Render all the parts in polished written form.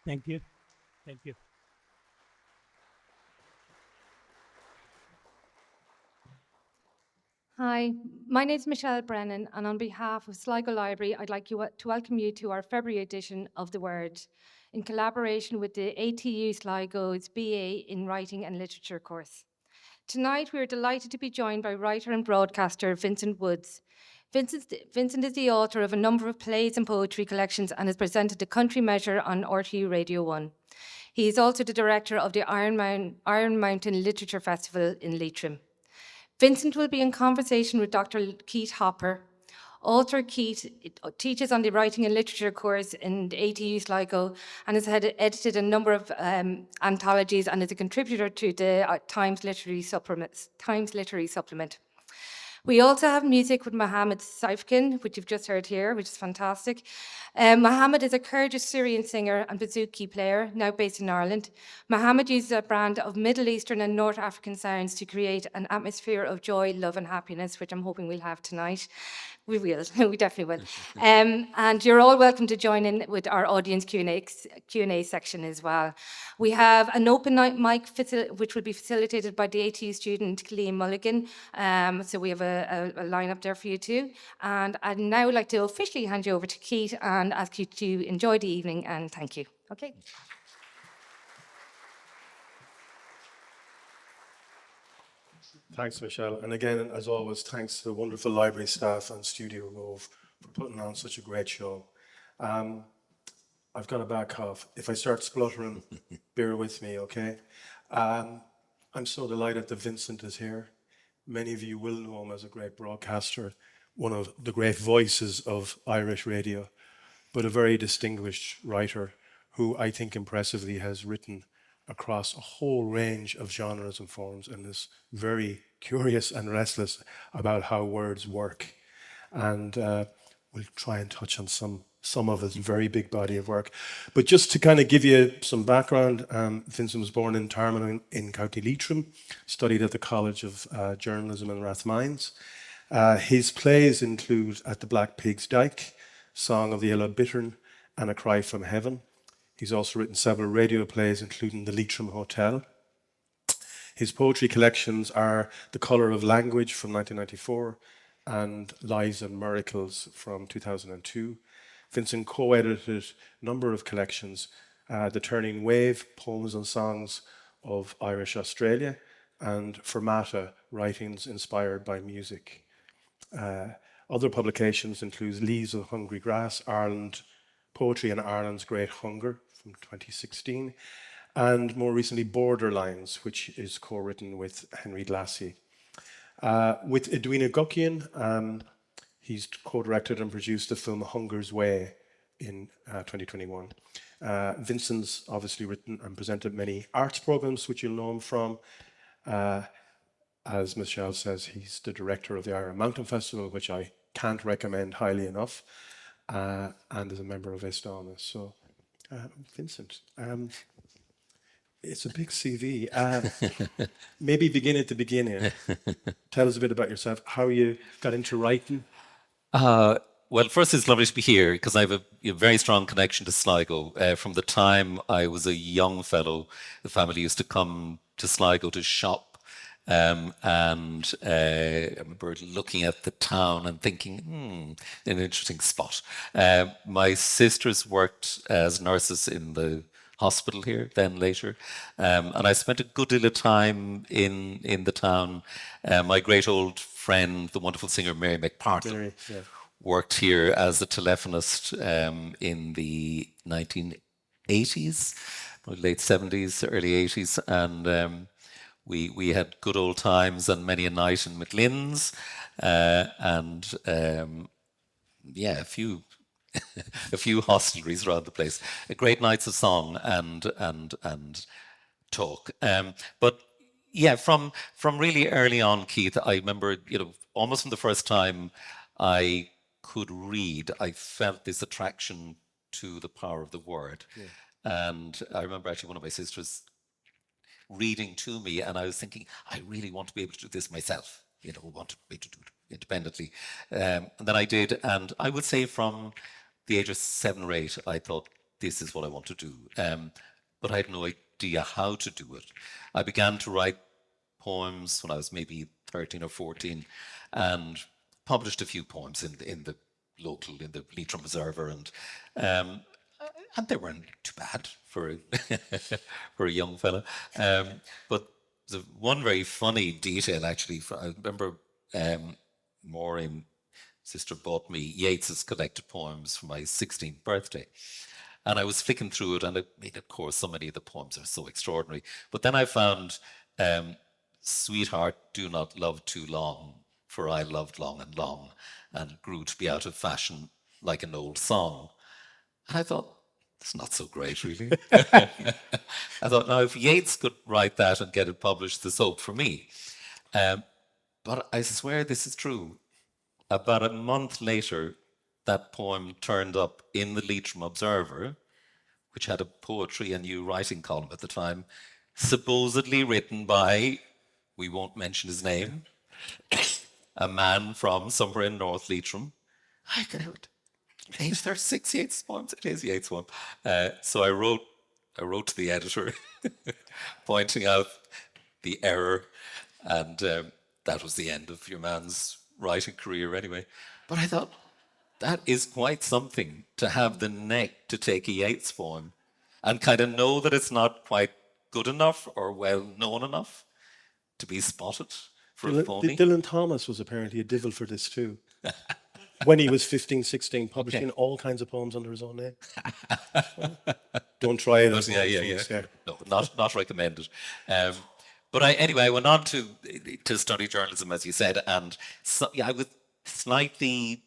Thank you. Thank you. Hi, my name is Michelle Brennan, and on behalf of Sligo Library, I'd like to welcome you to our February edition of The Word, in collaboration with the ATU Sligo's BA in Writing and Literature course. Tonight, we are delighted to be joined by writer and broadcaster Vincent Woods. Vincent is the author of a number of plays and poetry collections and has presented the Country Measure on RTE Radio 1. He is also the director of the Iron Mountain Literature Festival in Leitrim. Vincent will be in conversation with Dr. Keith Hopper. Author Keith teaches on the Writing and Literature course in the ATU Sligo and has edited a number of anthologies and is a contributor to the Times Literary Supplement. We also have music with Mohammed Saifkin, which you've just heard here, which is fantastic. Mohammed is a Kurdish Syrian singer and bouzouki player, now based in Ireland. Mohammed uses a brand of Middle Eastern and North African sounds to create an atmosphere of joy, love, and happiness, which I'm hoping we'll have tonight. We will, we definitely will. And you're all welcome to join in with our audience Q&A section as well. We have an open mic which will be facilitated by the ATU student Colleen Mulligan. So we have a lineup there for you too. And I'd now like to officially hand you over to Keith and ask you to enjoy the evening, and thank you. Okay. Thanks, Michelle. And again, as always, thanks to the wonderful library staff and Studio Rove for putting on such a great show. I've got a bad cough. If I start spluttering, bear with me, okay? I'm so delighted that Vincent is here. Many of you will know him as a great broadcaster, one of the great voices of Irish radio, but a very distinguished writer who I think impressively has written across a whole range of genres and forms and is very curious and restless about how words work. And we'll try and touch on some of his very big body of work. But just to kind of give you some background, Vincent was born in Tarman in County Leitrim, studied at the College of Journalism in Rathmines. His plays include At the Black Pig's Dyke, Song of the Yellow Bittern, and A Cry from Heaven. He's also written several radio plays, including The Leitrim Hotel. His poetry collections are The Colour of Language from 1994 and Lies and Miracles from 2002. Vincent co-edited a number of collections, The Turning Wave, Poems and Songs of Irish Australia, and Fermata, Writings Inspired by Music. Other publications include Leaves of Hungry Grass, Ireland, Poetry in Ireland's Great Hunger from 2016, and more recently Borderlines, which is co-written with Henry Glassie. With Edwina Guckian, he's co-directed and produced the film Hunger's Way in 2021. Vincent's obviously written and presented many arts programs, which you'll know him from. As Michelle says, he's the director of the Iron Mountain Festival, which I can't recommend highly enough, and is a member of Aosdána. So, Vincent, it's a big CV. Maybe begin at the beginning. Tell us a bit about yourself, how you got into writing. Well, first, it's lovely to be here because I have a very strong connection to Sligo. From the time I was a young fellow, the family used to come to Sligo to shop. And I remember looking at the town and thinking, an interesting spot. My sisters worked as nurses in the hospital here, then later. And I spent a good deal of time in the town. My great old friend, the wonderful singer Mary McPartlin, worked here as a telephonist in the 1980s, late 70s, early 80s. And we had good old times and many a night in McLinn's, and a few a few hostelries around the place. Great nights of song and talk. But yeah, from really early on, Keith, I remember, almost from the first time I could read, I felt this attraction to the power of the word. Yeah. And I remember actually one of my sisters reading to me, and I was thinking, I really want to be able to do this myself. Want to be able to do it independently. And then I did, and I would say from the age of 7 or 8, I thought this is what I want to do. But I had no idea how to do it. I began to write poems when I was maybe 13 or 14, and published a few poems in the Leitrim Observer, and they weren't too bad for for a young fella. But the one very funny detail, actually, I remember Maureen, sister, bought me Yeats's collected poems for my 16th birthday. And I was flicking through it, and of course, so many of the poems are so extraordinary. But then I found Sweetheart, do not love too long, for I loved long and long, and grew to be out of fashion like an old song. And I thought, that's not so great, really. I thought, now, if Yeats could write that and get it published, there's hope for me. But I swear this is true. About a month later, that poem turned up in the Leitrim Observer, which had a poetry and new writing column at the time, supposedly written by, we won't mention his name, a man from somewhere in North Leitrim. I could page 36, Yeats' poems. It is Yeats' poem. So I wrote to the editor, pointing out the error, and that was the end of your man's writing career anyway. But I thought, that is quite something, to have the neck to take a Yeats poem and kind of know that it's not quite good enough or well known enough to be spotted for a phony. Dylan Thomas was apparently a divil for this too. When he was 15, 16, publishing all kinds of poems under his own name. Don't try it. But yeah. No, not recommended. But I went on to study journalism, as you said, and so, I was slightly,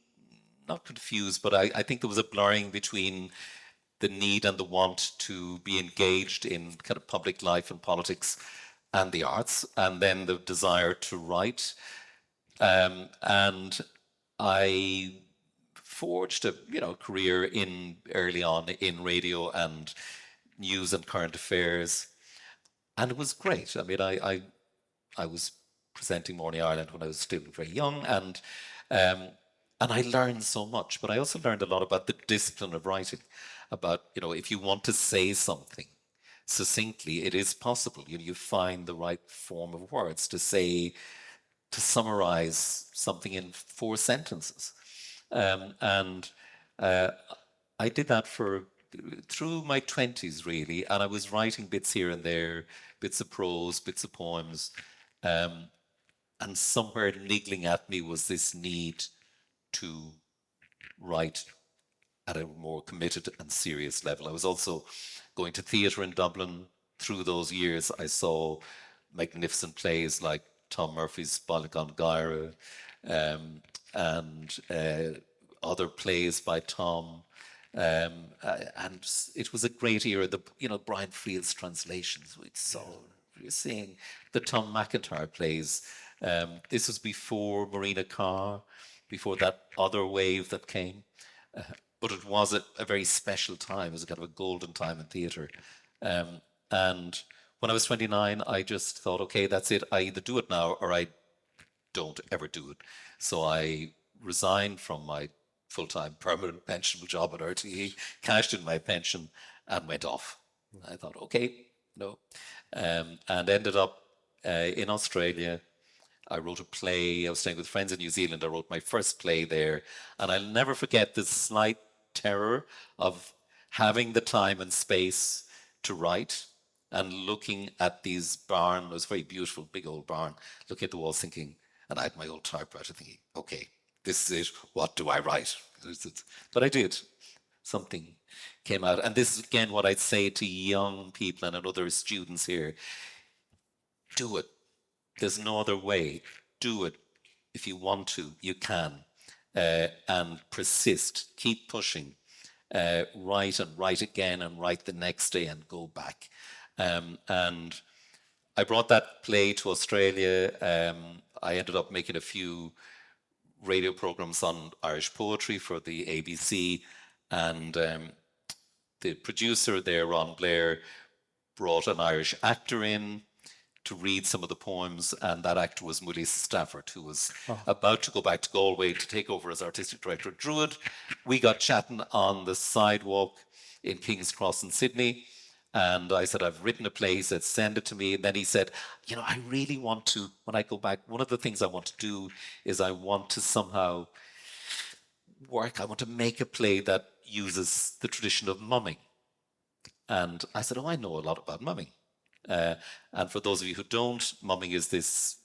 not confused, but I think there was a blurring between the need and the want to be engaged in kind of public life and politics and the arts, and then the desire to write. And I forged a career early on in radio and news and current affairs, and it was great. I mean, I was presenting Morning Ireland when I was still very young, and I learned so much. But I also learned a lot about the discipline of writing. About if you want to say something succinctly, it is possible. You find the right form of words to summarize something in 4 sentences. And I did that through my 20s, really, and I was writing bits here and there, bits of prose, bits of poems, and somewhere niggling at me was this need to write at a more committed and serious level. I was also going to theatre in Dublin. Through those years, I saw magnificent plays like Tom Murphy's Bealach on Gaire, and other plays by Tom. And it was a great era. Brian Friel's translations. You're seeing the Tom McIntyre plays. This was before Marina Carr, before that other wave that came. But it was a very special time. It was a kind of a golden time in theatre. And when I was 29, I just thought, okay, that's it. I either do it now or I don't ever do it. So I resigned from my full-time permanent pensionable job at RTE, cashed in my pension, and went off. I thought, okay, no. And ended up in Australia. I wrote a play. I was staying with friends in New Zealand. I wrote my first play there. And I'll never forget the slight terror of having the time and space to write and looking at these barn. It was a very beautiful, big old barn. Looking at the walls thinking, and I had my old typewriter thinking, okay, this is it. What do I write? But I did. Something came out. And this is, again, what I'd say to young people and other students here. Do it. There's no other way. Do it. If you want to, you can. And persist. Keep pushing. Write and write again and write the next day and go back. And I brought that play to Australia. I ended up making a few radio programs on Irish poetry for the ABC. And the producer there, Ron Blair, brought an Irish actor in to read some of the poems, and that actor was Mullisa Stafford, who was about to go back to Galway to take over as artistic director at Druid. We got chatting on the sidewalk in King's Cross in Sydney. And I said, I've written a play. He said, send it to me. And then he said, I really want to, when I go back, one of the things I want to do is I want to somehow I want to make a play that uses the tradition of mumming. And I said, I know a lot about mumming. And for those of you who don't, mumming is this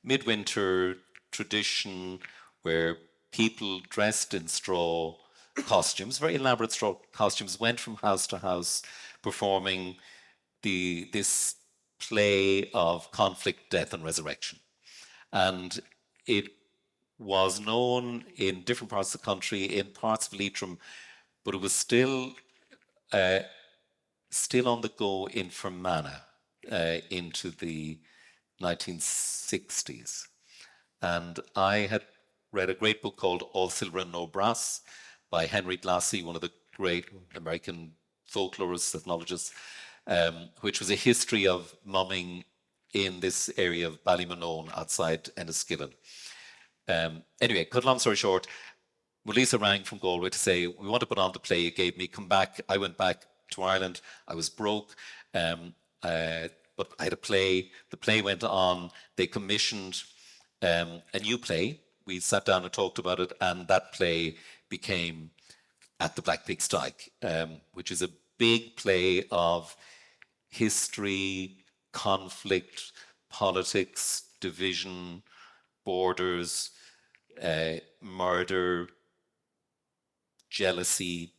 midwinter tradition where people dressed in straw costumes, very elaborate straw costumes, went from house to house performing this play of conflict, death, and resurrection. And it was known in different parts of the country, in parts of Leitrim, but it was still on the go in Fermata into the 1960s. And I had read a great book called All Silver and No Brass by Henry Glassie, one of the great American folklorists, ethnologists, which was a history of mumming in this area of Ballymonone outside Enniskillen. Anyway, cut long story short, Melissa rang from Galway to say, we want to put on the play you gave me, come back. I went back to Ireland. I was broke, but I had a play. The play went on. They commissioned a new play. We sat down and talked about it, and that play became At the Black Pig's Dyke, which is a big play of history, conflict, politics, division, borders, murder, jealousy,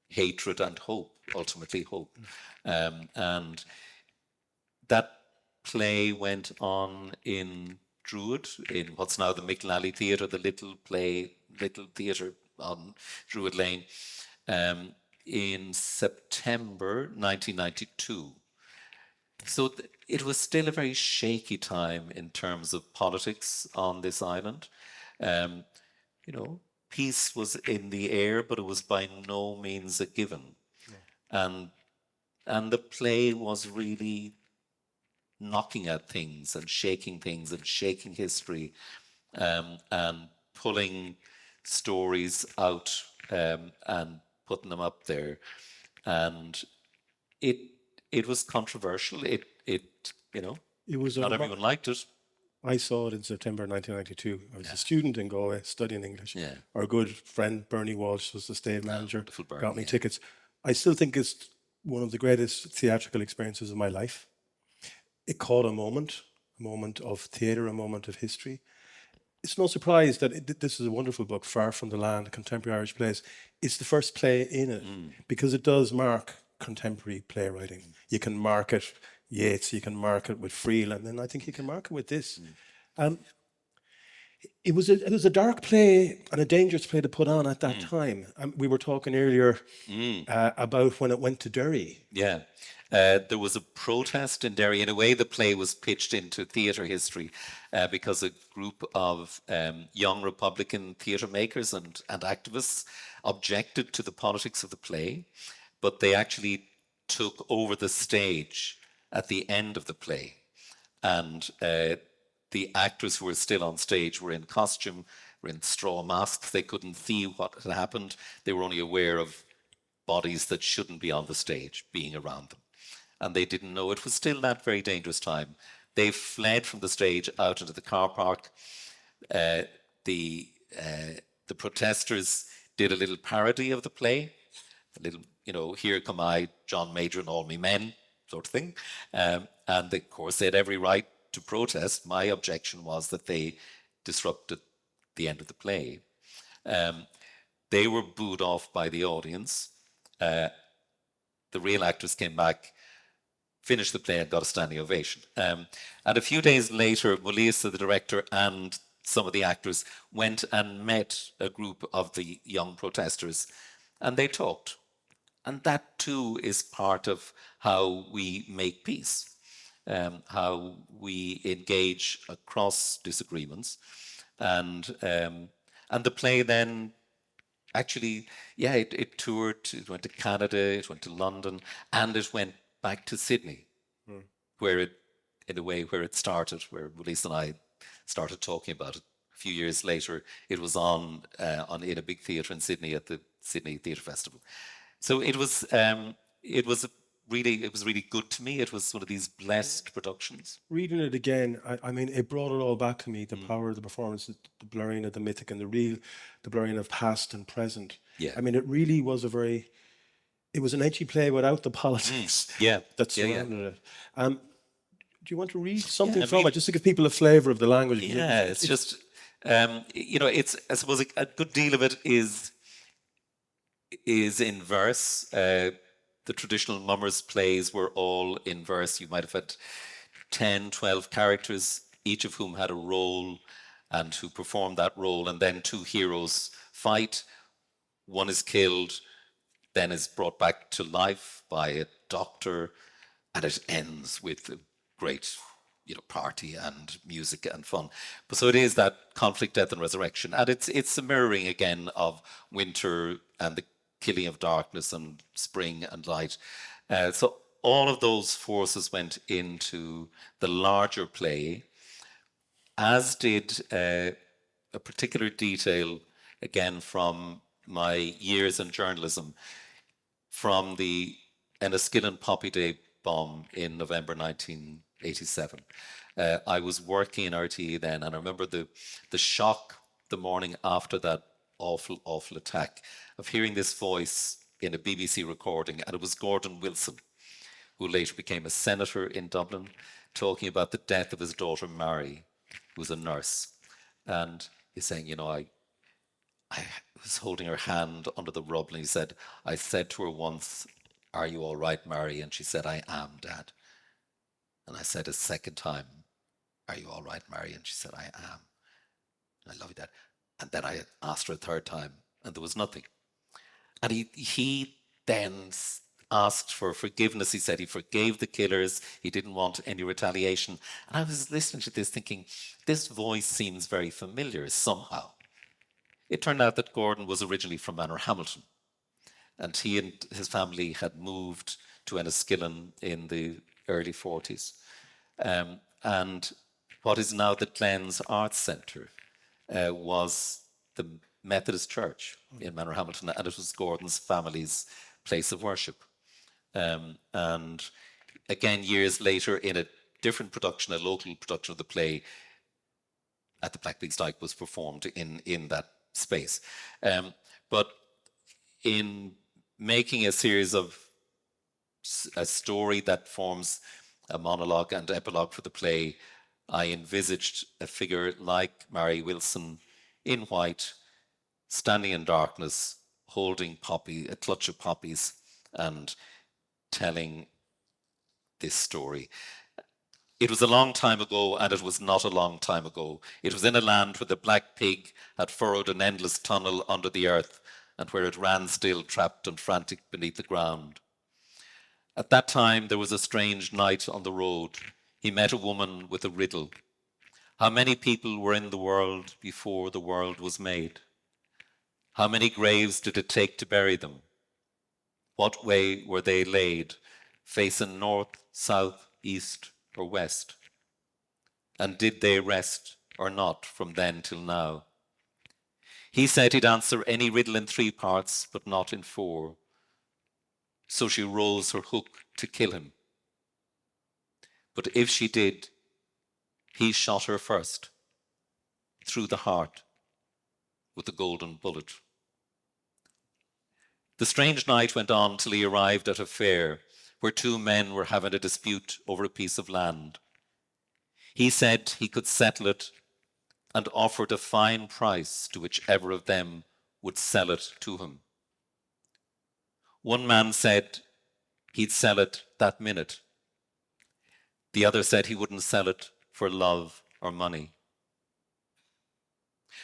hatred, and hope, ultimately hope. And that play went on in Druid, in what's now the Micklally Theatre, the little theatre on Druid Lane, in September 1992. So it was still a very shaky time in terms of politics on this island. Peace was in the air, but it was by no means a given. Yeah. And the play was really knocking at things and shaking history, and pulling stories out and putting them up there. And it was controversial. It was not everyone liked it. I saw it in September 1992. I was a student in Galway studying English. Yeah. Our good friend Bernie Walsh was the stage manager, Bernie, got me tickets. I still think it's one of the greatest theatrical experiences of my life. It caught a moment of theatre, a moment of history. It's no surprise that this is a wonderful book, Far from the Land, Contemporary Irish Plays. It's the first play in it because it does mark contemporary playwriting. You can mark it Yeats, you can mark it with Freeland, and I think you can mark it with this. It was a dark play and a dangerous play to put on at that time. We were talking earlier about when it went to Derry. Yeah. There was a protest in Derry. In a way, the play was pitched into theatre history because a group of young Republican theatre makers and activists objected to the politics of the play, but they actually took over the stage at the end of the play. And the actors who were still on stage were in costume, were in straw masks. They couldn't see what had happened. They were only aware of bodies that shouldn't be on the stage being around them. And they didn't know it was still that very dangerous time. They fled from the stage out into the car park. The protesters did a little parody of the play, a little, here come I, John Major and all me men, sort of thing. And of course, they had every right to protest. My objection was that they disrupted the end of the play. They were booed off by the audience. The real actors came back, finished the play and got a standing ovation. And a few days later, Melissa, the director, and some of the actors went and met a group of the young protesters, and they talked. And that too is part of how we make peace, how we engage across disagreements. And the play then actually, it toured, it went to Canada, it went to London, and it went back to Sydney, where it started, where Melissa and I started talking about it. A few years later, it was on in a big theatre in Sydney at the Sydney Theatre Festival. So it was really good to me. It was one of these blessed productions. Reading it again, I mean, it brought it all back to me, the power of the performance, the blurring of the mythic and the real, the blurring of past and present. Yeah. I mean, it really was it was an edgy play without the politics Yeah. that Yeah, surrounded it. Do you want to read something I from mean, it, just to give people a flavour of the language? Yeah, it's just, it's, I suppose a good deal of it is in verse. The traditional mummers plays were all in verse. You might have had 10, 12 characters, each of whom had a role and who performed that role, and then two heroes fight. One is killed, then is brought back to life by a doctor, and it ends with a great party and music and fun. But so it is that conflict, death, and resurrection, and it's a mirroring again of winter and the killing of darkness and spring and light. So all of those forces went into the larger play, as did a particular detail, again, from my years in journalism, from the Enniskillen Poppy Day bomb in November 1987. I was working in RTE then, and I remember the shock the morning after that awful attack of hearing this voice in a BBC recording, and it was Gordon Wilson, who later became a senator in Dublin, talking about the death of his daughter Mary, who was a nurse. And he's saying, I was holding her hand under the rubble, and he said, I said to her once, "Are you all right, Mary?" And she said, "I am, Dad." And I said a second time, "Are you all right, Mary?" And she said, "I am. I love you, Dad." And then I asked her a third time, and there was nothing. And he then asked for forgiveness. He said he forgave the killers. He didn't want any retaliation. And I was listening to this thinking, this voice seems very familiar somehow. It turned out that Gordon was originally from Manorhamilton, and he and his family had moved to Enniskillen in the early 40s. And what is now the Glens Arts Centre was the Methodist Church in Manorhamilton, and it was Gordon's family's place of worship. And again, years later, in a different production, a local production of the play at the Black Pig's Dyke was performed in that space. But in making a series of a story that forms a monologue and epilogue for the play, I envisaged a figure like Mary Wilson in white, standing in darkness, holding a clutch of poppies, and telling this story. It was a long time ago, and it was not a long time ago. It was in a land where the black pig had furrowed an endless tunnel under the earth, and where it ran still, trapped and frantic beneath the ground. At that time, there was a strange knight on the road. He met a woman with a riddle. How many people were in the world before the world was made? How many graves did it take to bury them? What way were they laid, facing north, south, east, or west? And did they rest or not from then till now? He said he'd answer any riddle in 3 parts, but not in 4. So she rose her hook to kill him. But if she did, he shot her first, through the heart, with the golden bullet. The strange night went on till he arrived at a fair, where 2 men were having a dispute over a piece of land. He said he could settle it, and offered a fine price to whichever of them would sell it to him. One man said he'd sell it that minute. The other said he wouldn't sell it for love or money.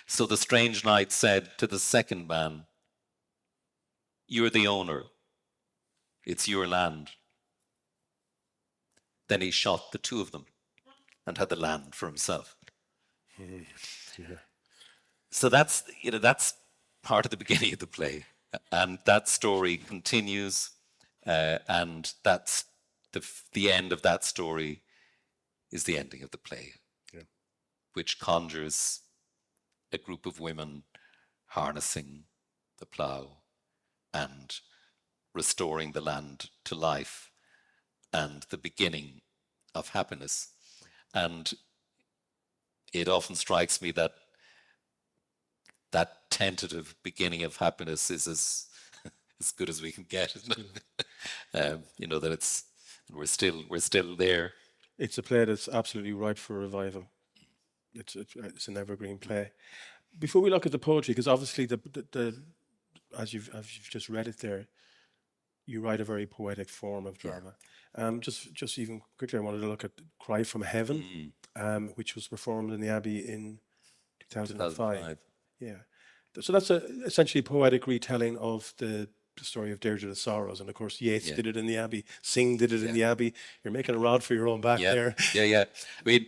So the strange knight said to the second man, "You're the owner. It's your land." Then he shot the 2 of them and had the land for himself. Yeah. So that's part of the beginning of the play, and that story continues, and that's the end of that story is the ending of the play, which conjures a group of women harnessing the plough and restoring the land to life and the beginning of happiness. And it often strikes me that that tentative beginning of happiness is as good as we can get, isn't it? You know, that we're still there. It's a play that's absolutely ripe for revival. It's an evergreen play. Before we look at the poetry, because obviously the as you've just read it there, you write a very poetic form of drama. Just even quickly, I wanted to look at Cry from Heaven, which was performed in the Abbey in 2005. Yeah, so that's essentially a poetic retelling of the story of Deirdre the Sorrows, and of course Yeats did it in the Abbey, Synge did it in the Abbey. You're making a rod for your own back there. Yeah. I mean,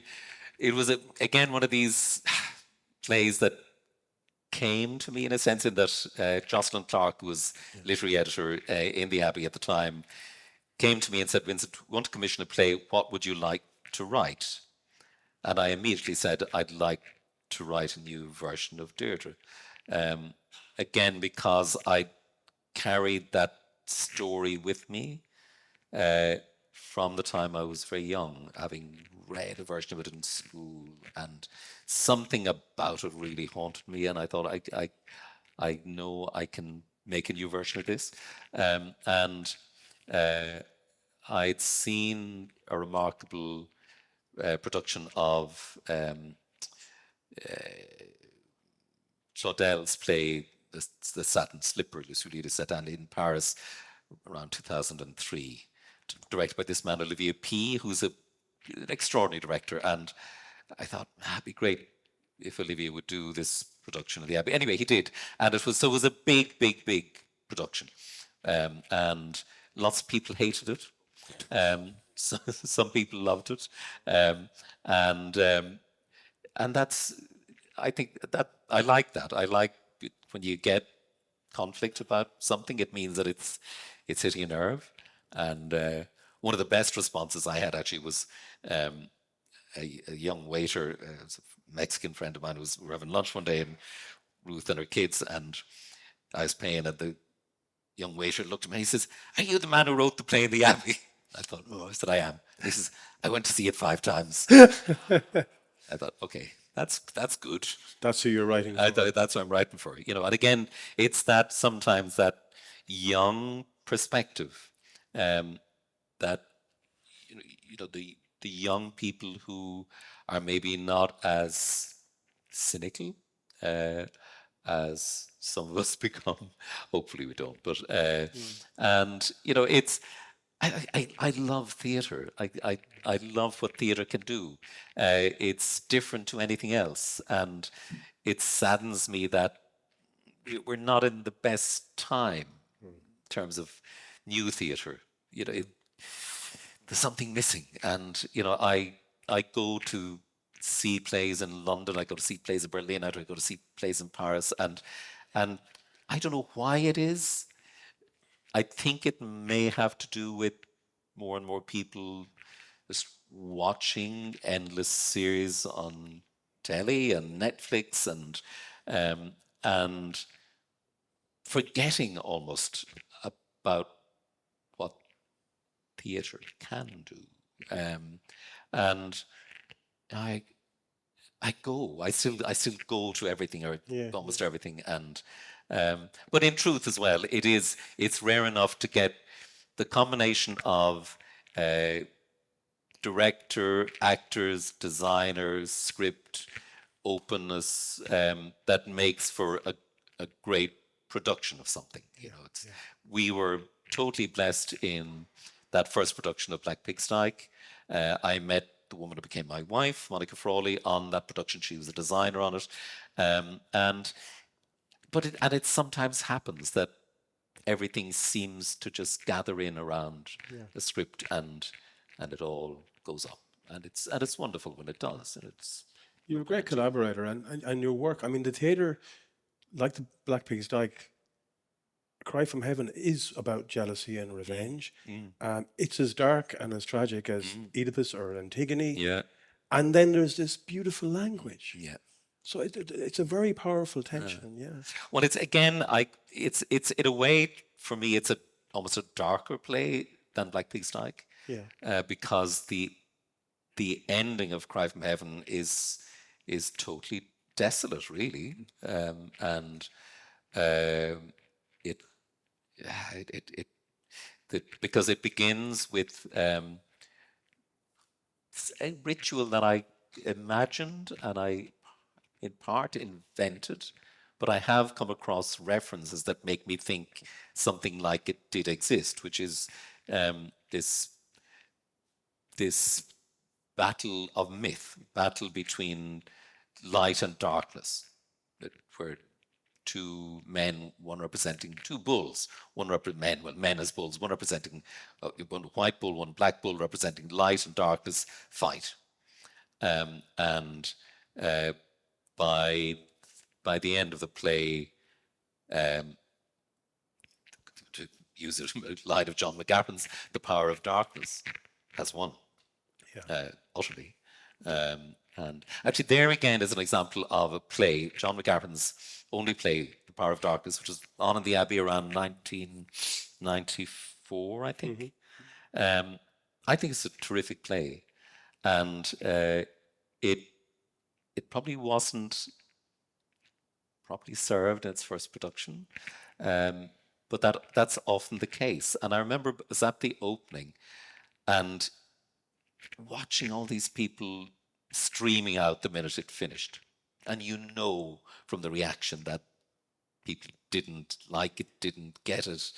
it was again one of these plays that came to me in a sense in that Jocelyn Clark, who was literary editor in the Abbey at the time, came to me and said, Vincent, we want to commission a play. What would you like to write? And I immediately said, I'd like to write a new version of Deirdre. Again, because I carried that story with me from the time I was very young, having read a version of it in school, and something about it really haunted me, and I thought, I know I can make a new version of this. And I'd seen a remarkable production of Claudel's play, The Satin Slipper, Le Soulier de Satin, in Paris around 2003, directed by this man, Olivier P., who's an extraordinary director. And I thought, it'd be great if Olivier would do this production of the Abbey. Anyway, he did. And it was a big production. And lots of people hated it. Some people loved it. And that's, I think that I like that. I like when you get conflict about something, it means that it's hitting a nerve. And one of the best responses I had actually was a young waiter, a Mexican friend of mine, we were having lunch one day, and Ruth and her kids, and I was paying, and the young waiter looked at me and he says, "Are you the man who wrote the play in the Abbey?" I thought, I said, I am. He says, "I went to see it 5 times." I thought, okay, that's good. That's who you're writing for. I thought that's what I'm writing for. You know, and again, it's that sometimes that young perspective, that you know the young people who are maybe not as cynical as some of us become. Hopefully we don't. But and you know, it's I love theatre. I love what theatre can do. It's different to anything else, and it saddens me that we're not in the best time in terms of new theatre. You know, there's something missing, and you know, I go to see plays in London. I go to see plays in Berlin. I go to see plays in Paris, and I don't know why it is. I think it may have to do with more and more people just watching endless series on telly and Netflix, and forgetting almost about what theatre can do. And I still go to everything, or almost everything, and but in truth as well, it's rare enough to get the combination of director, actors, designers, script, openness, that makes for a great production of something. You know, we were totally blessed in that first production of Black Pig's Dyke. I met the woman who became my wife, Monica Frawley, on that production. She was a designer on it, But it sometimes happens that everything seems to just gather in around the script, and it all goes up, and it's wonderful when it does. And you're a great collaborator, and your work. I mean, the theatre, like the Black Pig's Dyke, Cry from Heaven is about jealousy and revenge. It's as dark and as tragic as Oedipus or Antigone. Yeah. And then there's this beautiful language. Yeah. So it's a very powerful tension. Yeah. Well, it's again, it's in a way for me, it's almost a darker play than Black Pig's Dyke, because the ending of Cry from Heaven is totally desolate, really, and it because it begins with a ritual that I imagined and I in part invented, but I have come across references that make me think something like it did exist, which is this battle of myth, battle between light and darkness, where two men, one representing two bulls, men as bulls, one representing one white bull, one black bull, representing light and darkness, fight. And by the end of the play, to use it in the light of John McGavran's, the power of darkness has won, utterly. And actually, there again is an example of a play, John McGavran's only play, The Power of Darkness, which was on in the Abbey around 1994, I think. I think it's a terrific play, and it probably wasn't properly served in its first production, but that's often the case. And I remember I was at the opening and watching all these people streaming out the minute it finished, and you know from the reaction that people didn't like it, didn't get it,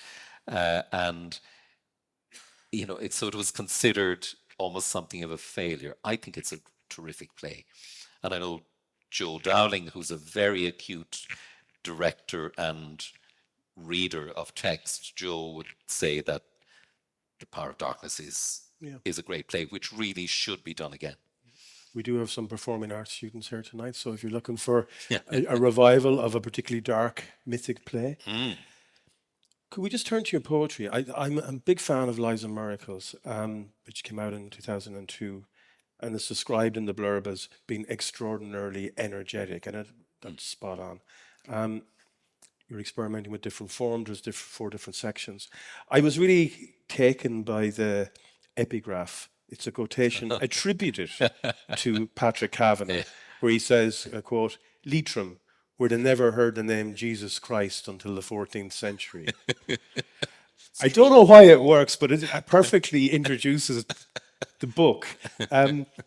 and you know, so it was considered almost something of a failure. I think it's a terrific play, and I know Joe Dowling, who's a very acute director and reader of text, Joe would say that The Power of Darkness is a great play, which really should be done again. We do have some performing arts students here tonight, so if you're looking for a revival of a particularly dark, mythic play, could we just turn to your poetry? I'm a big fan of Lives and Miracles, which came out in 2002, and it's described in the blurb as being extraordinarily energetic, and that's spot on. You're experimenting with different forms. There's 4 different sections. I was really taken by the epigraph. It's a quotation attributed to Patrick Kavanagh, where he says, quote, "Leitrim, where they never heard the name Jesus Christ until the 14th century." I don't know why it works, but it perfectly introduces the book,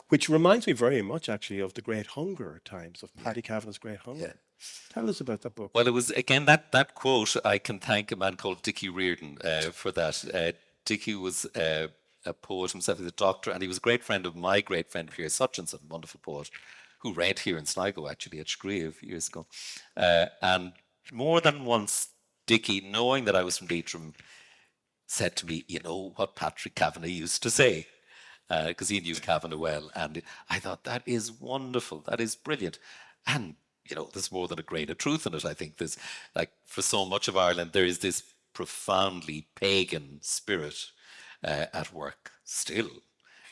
which reminds me very much, actually, of the Great Hunger at times, of Paddy Kavanagh's Great Hunger. Tell us about that book. Well, it was, again, that quote, I can thank a man called Dickie Reardon for that. Dickie was a poet himself, he's a doctor, and he was a great friend of my great friend, Fhéir Ghortaigh, a wonderful poet, who read here in Sligo, actually, at Scriabh years ago. And more than once, Dickie, knowing that I was from Leitrim, said to me, you know what Patrick Kavanagh used to say, because he knew Kavanagh well. And I thought, that is wonderful, that is brilliant. And you know, there's more than a grain of truth in it. I think there's, like, for so much of Ireland, there is this profoundly pagan spirit at work still,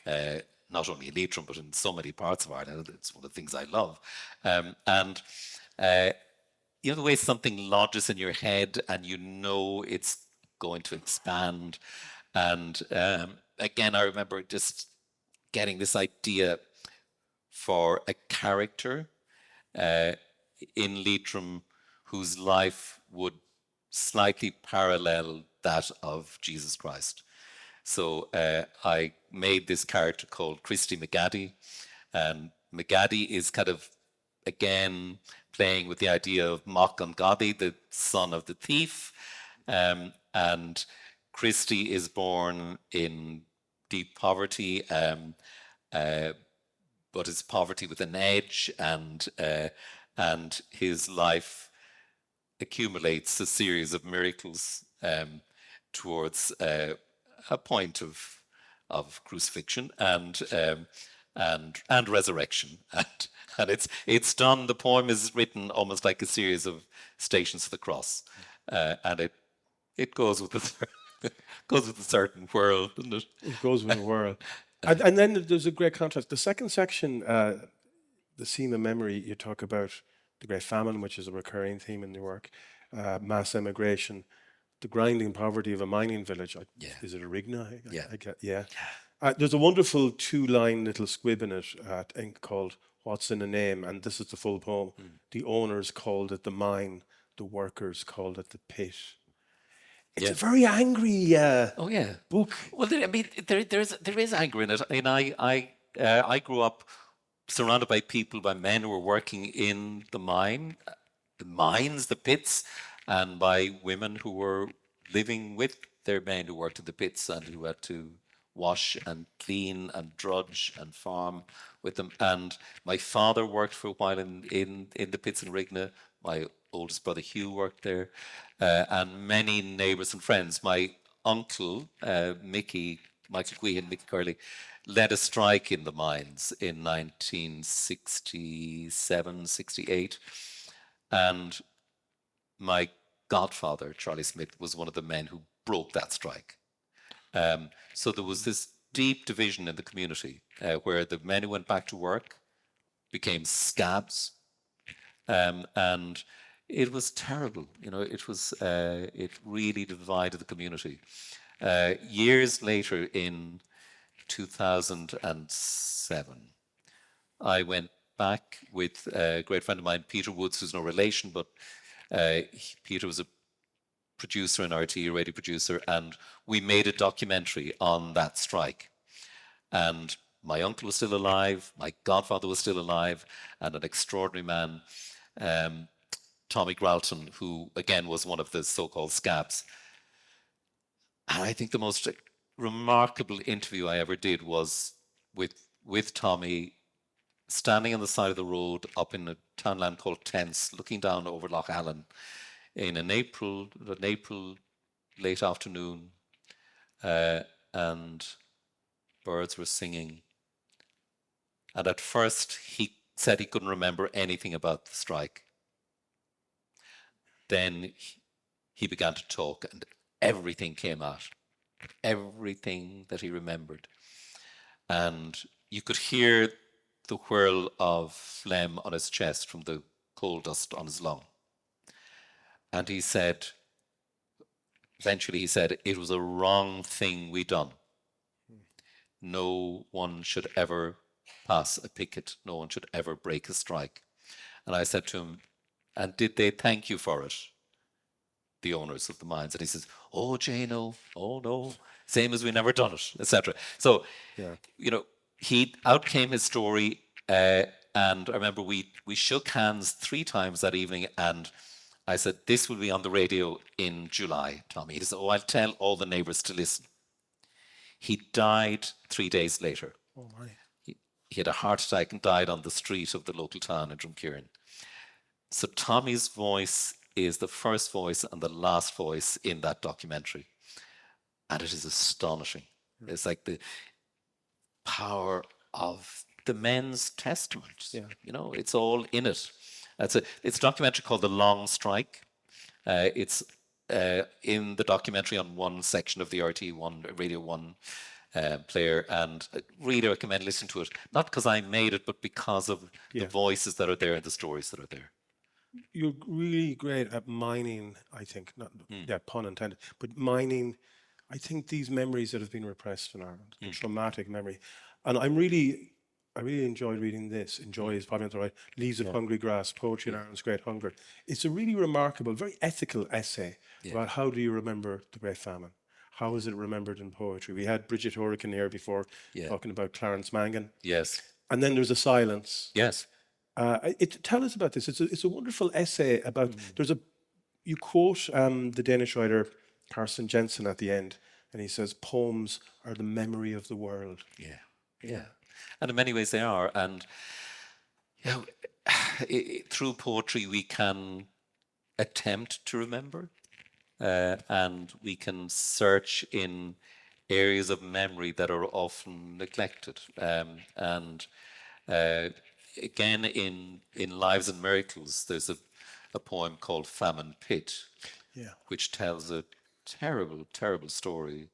not only in Leitrim, but in so many parts of Ireland. It's one of the things I love. And you know, the way something lodges in your head and you know it's going to expand. And again, I remember just getting this idea for a character in Leitrim whose life would slightly parallel that of Jesus Christ. So I made this character called Christy McGaddy, and McGaddy is kind of, again, playing with the idea of Mock and Gadi, the son of the thief, and Christy is born in deep poverty, but it's poverty with an edge, and his life accumulates a series of miracles towards a point of crucifixion and resurrection, and it's done. The poem is written almost like a series of Stations of the Cross, and it goes with a certain whirl, doesn't it? It goes with a whirl. And then there's a great contrast. The second section, the theme of memory, you talk about the Great Famine, which is a recurring theme in your work, mass emigration, the grinding poverty of a mining village. Yeah. Is it a Rigna? Yeah. Yeah. There's a wonderful 2-line little squib in it, I think, called "What's in a Name," and this is the full poem. The owners called it the mine, the workers called it the pit. It's a very angry book. Well, there is anger in it. I mean, I grew up surrounded by people, by men who were working in the mines, the pits, and by women who were living with their men who worked in the pits and who had to wash and clean and drudge and farm with them. And my father worked for a while in the pits in Rigna. My oldest brother Hugh worked there, and many neighbours and friends. My uncle, Michael Guckian, Curley, led a strike in the mines in 1967, 68. And my godfather, Charlie Smith, was one of the men who broke that strike. So there was this deep division in the community where the men who went back to work became scabs. And it was terrible. You know, it really divided the community. Years later, in 2007, I went back with a great friend of mine, Peter Woods, who's no relation, but Peter was a producer, an RTE Radio producer, and we made a documentary on that strike. And my uncle was still alive, my godfather was still alive, and an extraordinary man, Tommy Gralton, who again was one of the so-called scabs. And I think the most remarkable interview I ever did was with Tommy, standing on the side of the road up in a townland called Tense, looking down over Loch Allen in an April late afternoon, and birds were singing. And at first he said he couldn't remember anything about the strike. Then he began to talk and everything came out, everything that he remembered. And you could hear the whirl of phlegm on his chest from the coal dust on his lung. And he said, eventually he said, it was a wrong thing we done. No one should ever pass a picket. No one should ever break a strike. And I said to him, and did they thank you for it, the owners of the mines? And he says, oh, Jano, oh no, same as we never done it, etc. So, you know, out came his story, and I remember we shook hands 3 times that evening, and I said, this will be on the radio in July, Tommy. He said, oh, I'll tell all the neighbours to listen. He died 3 days later. Oh my. He had a heart attack and died on the street of the local town in Drumkieran. So Tommy's voice is the first voice and the last voice in that documentary. And it is astonishing. It's like the power of the men's testament. Yeah. You know, it's all in it. It's a documentary called The Long Strike. It's in the documentary on one section of the RTE Radio 1 player, and I really recommend listening to it. Not because I made it, but because of the voices that are there and the stories that are there. You're really great at mining, I think. Not, pun intended, but mining, I think, these memories that have been repressed in Ireland, the traumatic memory. And I really enjoyed reading this. Enjoy is probably not the right. Leaves of Hungry Grass, Poetry in Ireland's Great Hunger. It's a really remarkable, very ethical essay about how do you remember the Great Famine? How is it remembered in poetry? We had Bridget Hurricane here before talking about Clarence Mangan. Yes. And then there's a silence. Yes. Tell us about this. It's a wonderful essay about. You quote the Danish writer Carsten Jensen at the end, and he says, "Poems are the memory of the world." Yeah. And in many ways they are. And you know, through poetry we can attempt to remember, and we can search in areas of memory that are often neglected. And again, in Lives and Miracles, there's a poem called Famine Pit, which tells a terrible, terrible story,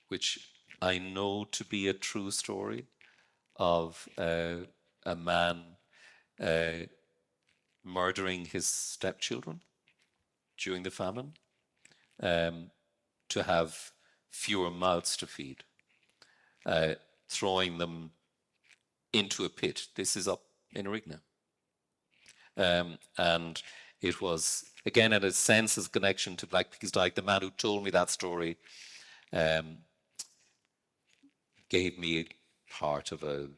which I know to be a true story of a man murdering his stepchildren during the famine, to have fewer mouths to feed, throwing them into a pit. This is up in Rigna. And it was, again, in a sense, as connection to Black Pig's Dyke. The man who told me that story gave me part of a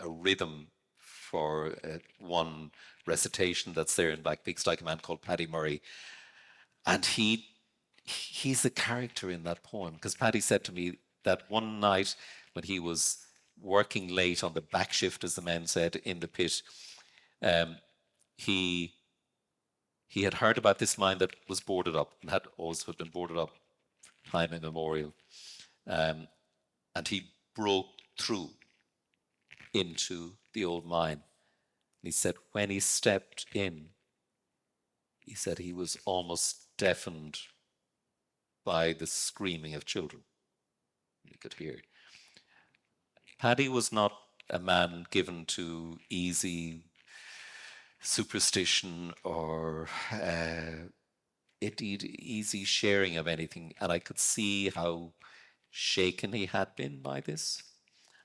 rhythm for one recitation that's there in Black Pig's Dyke, a man called Paddy Murray. And he's the character in that poem, because Paddy said to me that one night when he was working late on the back shift, as the men said, in the pit, he had heard about this mine that was boarded up and had always been boarded up time immemorial. And he broke through into the old mine. And he said when he stepped in, he said he was almost deafened by the screaming of children. You could hear. Paddy was not a man given to easy superstition or indeed easy sharing of anything. And I could see how shaken he had been by this.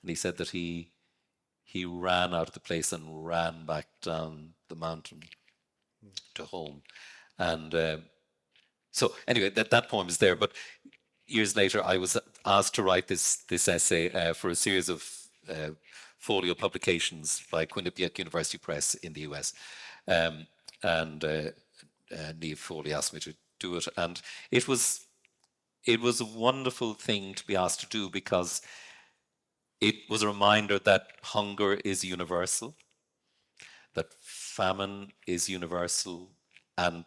And he said that he ran out of the place and ran back down the mountain to home. And so anyway, that poem is there. But years later, I was asked to write this essay for a series of folio publications by Quinnipiac University Press in the US. And Niamh Foley asked me to do it. And it was a wonderful thing to be asked to do, because it was a reminder that hunger is universal, that famine is universal and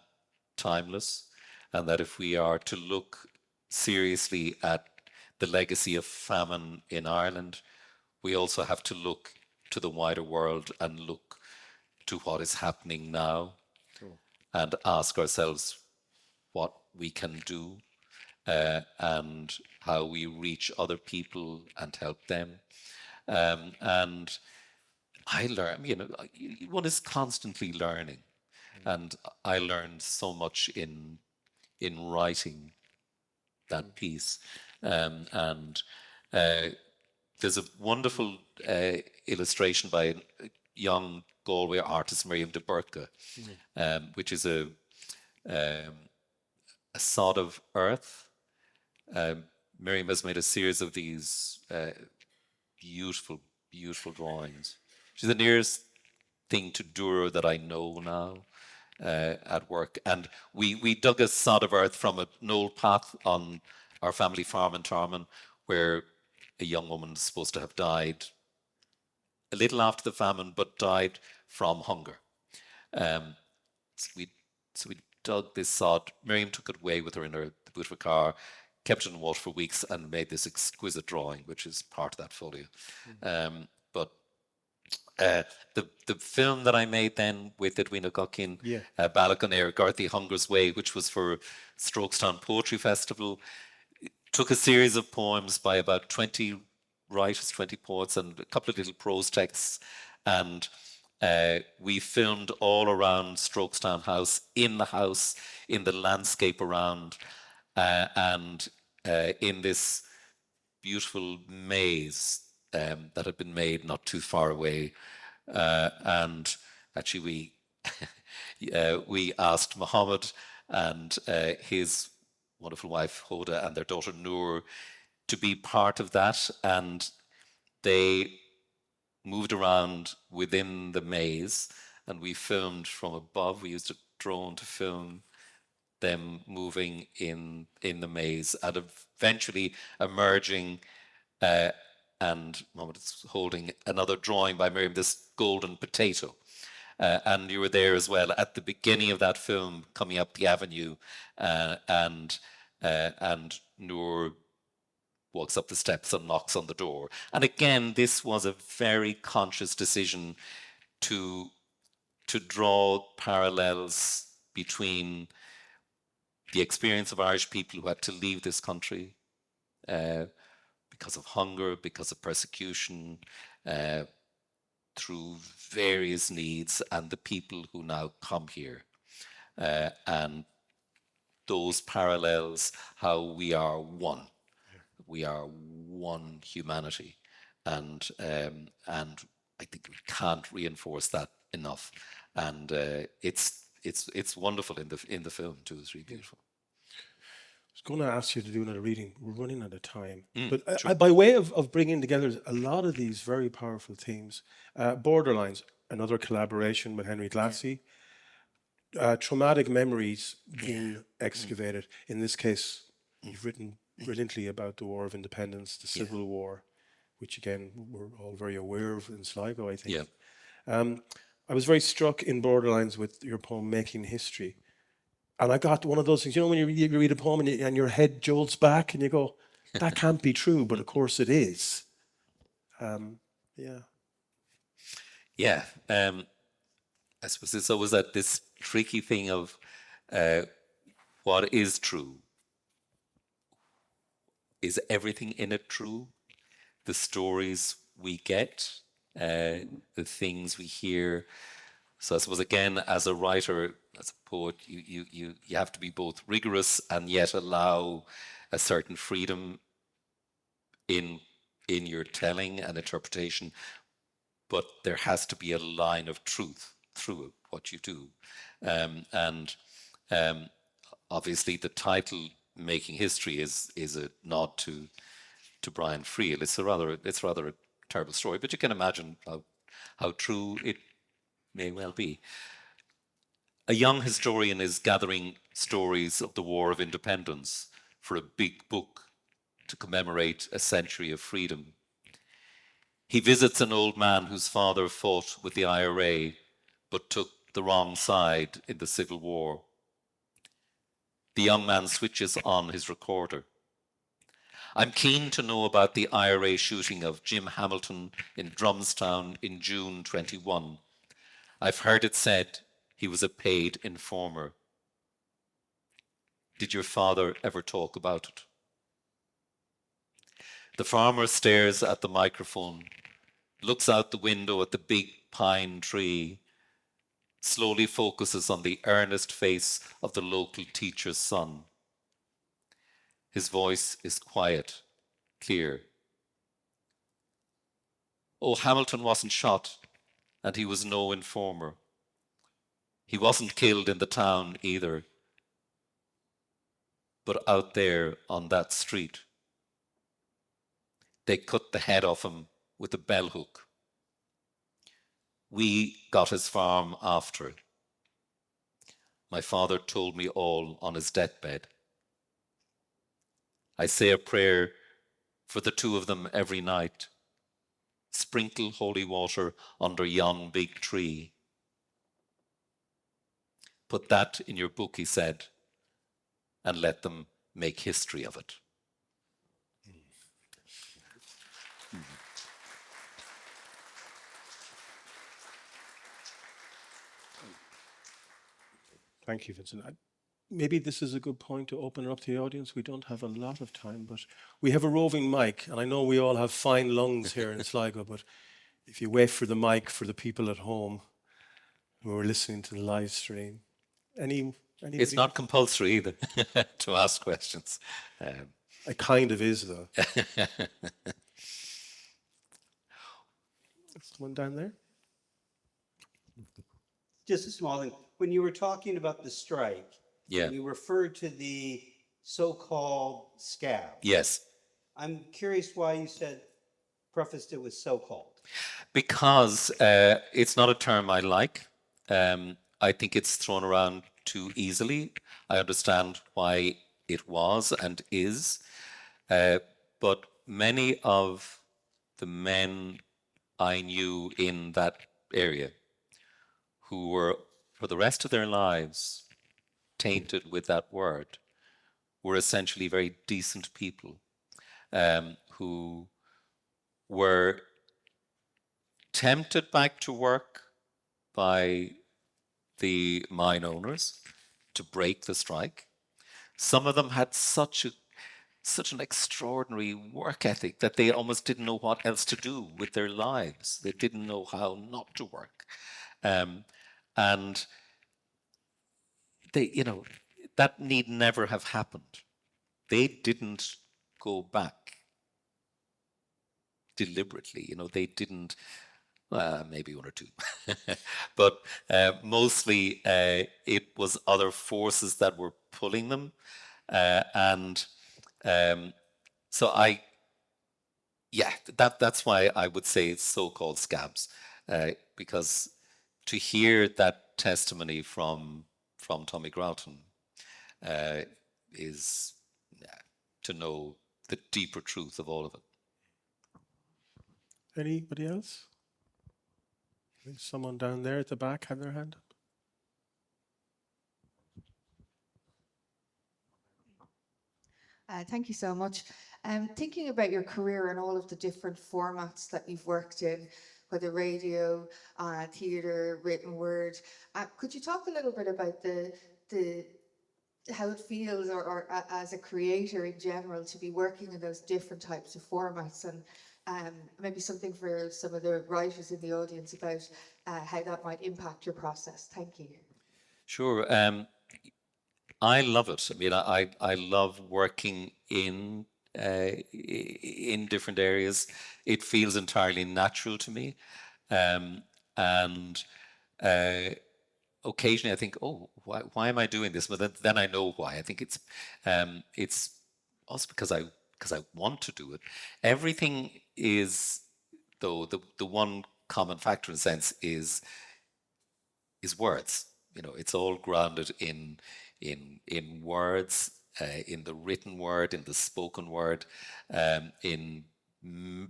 timeless, and that if we are to look seriously at the legacy of famine in Ireland, we also have to look to the wider world and look to what is happening now, and ask ourselves what we can do and how we reach other people and help them. And I learn, one is constantly learning, and I learned so much in writing that piece. And there's a wonderful illustration by a young Galway artist, Miriam de Burke, which is a sod of earth. Miriam has made a series of these beautiful, beautiful drawings. She's the nearest thing to Dura that I know now at work. And we dug a sod of earth from an old path on our family farm in Tarman, where a young woman is supposed to have died a little after the famine, but died from hunger. So we dug this sod. Miriam took it away with her in the boot of her car, kept it in water for weeks, and made this exquisite drawing, which is part of that folio. But the film that I made then with Edwina Guckian, Bealach on Fhéir Ghortaigh, Hunger's Way, which was for Strokestown Poetry Festival, took a series of poems by about 20 writers, 20 poets, and a couple of little prose texts. And we filmed all around Strokestown House, in the landscape around, and in this beautiful maze that had been made not too far away. And actually we asked Mohammed and his wonderful wife Hoda and their daughter Noor to be part of that, and they moved around within the maze, and we filmed from above. We used a drone to film them moving in the maze, and eventually emerging, and Mohammed is holding another drawing by Miriam, this golden potato. And you were there as well at the beginning of that film, coming up the avenue, and Noor walks up the steps and knocks on the door. And again, this was a very conscious decision to draw parallels between the experience of Irish people who had to leave this country because of hunger, because of persecution, through various needs, and the people who now come here. And those parallels, how we are one. We are one humanity, and I think we can't reinforce that enough. And it's wonderful in the film too. It's really beautiful. I was going to ask you to do another reading. We're running out of time. But sure. by way of bringing together a lot of these very powerful themes, Borderlines, another collaboration with Henry Glassie, traumatic memories being excavated. In this case, you've written brilliantly about the War of Independence, the Civil War, which again, we're all very aware of in Sligo, I think. Yeah. I was very struck in Borderlines with your poem, Making History. And I got one of those things, you know, when you read a poem and your head jolts back and you go, that can't be true, but of course it is. Yeah. Yeah. I suppose it's always this tricky thing of what is true. Is everything in it true? The stories we get, the things we hear. So I suppose, again, as a writer, as a poet, you have to be both rigorous and yet allow a certain freedom in your telling and interpretation. But there has to be a line of truth through what you do. And obviously the title, Making History, is a nod to Brian Friel. It's rather a terrible story, but you can imagine how true it may well be. A young historian is gathering stories of the War of Independence for a big book to commemorate a century of freedom. He visits an old man whose father fought with the IRA but took the wrong side in the Civil War. The young man switches on his recorder. I'm keen to know about the IRA shooting of Jim Hamilton in Drumstown in June 21. I've heard it said he was a paid informer. Did your father ever talk about it? The farmer stares at the microphone, looks out the window at the big pine tree, slowly focuses on the earnest face of the local teacher's son. His voice is quiet, clear. Oh, Hamilton wasn't shot, and he was no informer. He wasn't killed in the town either, but out there on that street. They cut the head off him with a bell hook. We got his farm after. My father told me all on his deathbed. I say a prayer for the two of them every night. Sprinkle holy water under yon big tree. Put that in your book, he said, and let them make history of it. Thank you, Vincent. Maybe this is a good point to open it up to the audience. We don't have a lot of time, but we have a roving mic, and I know we all have fine lungs here in Sligo, but if you wait for the mic for the people at home who are listening to the live stream, It's not compulsory either to ask questions. It kind of is, though. Someone down there? Just a small thing. When you were talking about the strike, you referred to the so-called scab. Yes. I'm curious why you prefaced it with so-called. Because it's not a term I like. I think it's thrown around too easily. I understand why it was and is. But many of the men I knew in that area who were, for the rest of their lives, tainted with that word, were essentially very decent people who were tempted back to work by the mine owners to break the strike. Some of them had such an extraordinary work ethic that they almost didn't know what else to do with their lives. They didn't know how not to work. And they, that need never have happened. They didn't go back deliberately, you know, they didn't, maybe one or two, but mostly it was other forces that were pulling them. And so that's why I would say it's so-called scabs, because to hear that testimony from Tommy Groughton is to know the deeper truth of all of it. Anybody else? There's someone down there at the back have their hand up. Thank you so much. Thinking about your career and all of the different formats that you've worked in, whether radio, theatre, written word, could you talk a little bit about the how it feels, or as a creator in general, to be working in those different types of formats, and maybe something for some of the writers in the audience about how that might impact your process. Thank you. Sure. I love it. I mean, I love working in different areas. It feels entirely natural to me, and occasionally I think, oh, why am I doing this? But then I know why. I think it's also because I want to do it. Everything is, though, the one common factor in a sense is words. You know, it's all grounded in words, in the written word, in the spoken word, in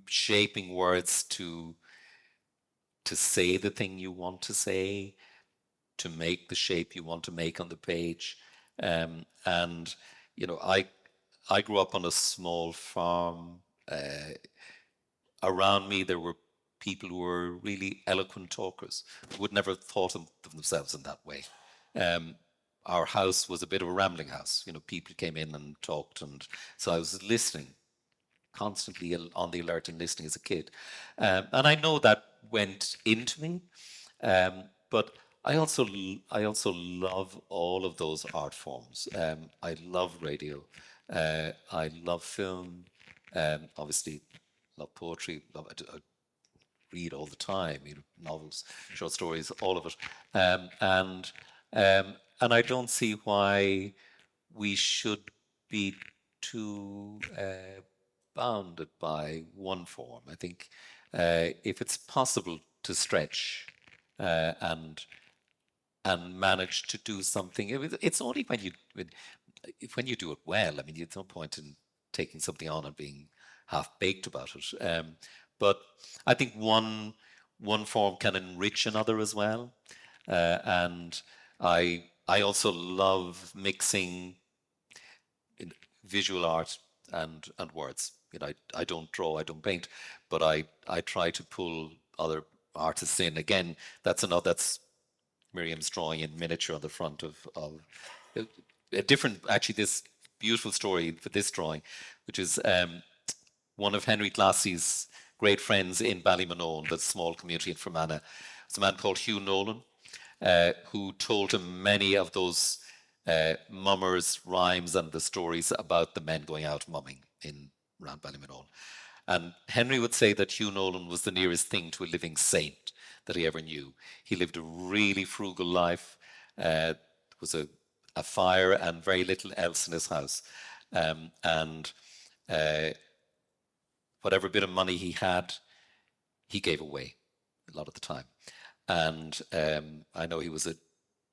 shaping words to say the thing you want to say, to make the shape you want to make on the page. And, you know, I grew up on a small farm. Around me, there were people who were really eloquent talkers who would never have thought of themselves in that way. Our house was a bit of a rambling house. You know, people came in and talked, and so I was listening, constantly on the alert and listening as a kid. And I know that went into me, but I also love all of those art forms. I love radio. I love film. Obviously, love poetry. I read all the time. You know, novels, short stories, all of it. And I don't see why we should be too bounded by one form. I think if it's possible to stretch and manage to do something, it's only when you do it well. I mean, there's no point in taking something on and being half-baked about it. But I think one form can enrich another as well. And I also love mixing visual art and words. You know, I don't draw, I don't paint, but I try to pull other artists in. Again, that's Miriam's drawing in miniature on the front of a different, actually, this beautiful story for this drawing, which is one of Henry Glassie's great friends in Ballymonone, that small community in Fermata. It's a man called Hugh Nolan, who told him many of those mummers' rhymes and the stories about the men going out mumming around Ballymonone. And Henry would say that Hugh Nolan was the nearest thing to a living saint that he ever knew. He lived a really frugal life. There was a fire and very little else in his house. And whatever bit of money he had, he gave away a lot of the time. And I know he was a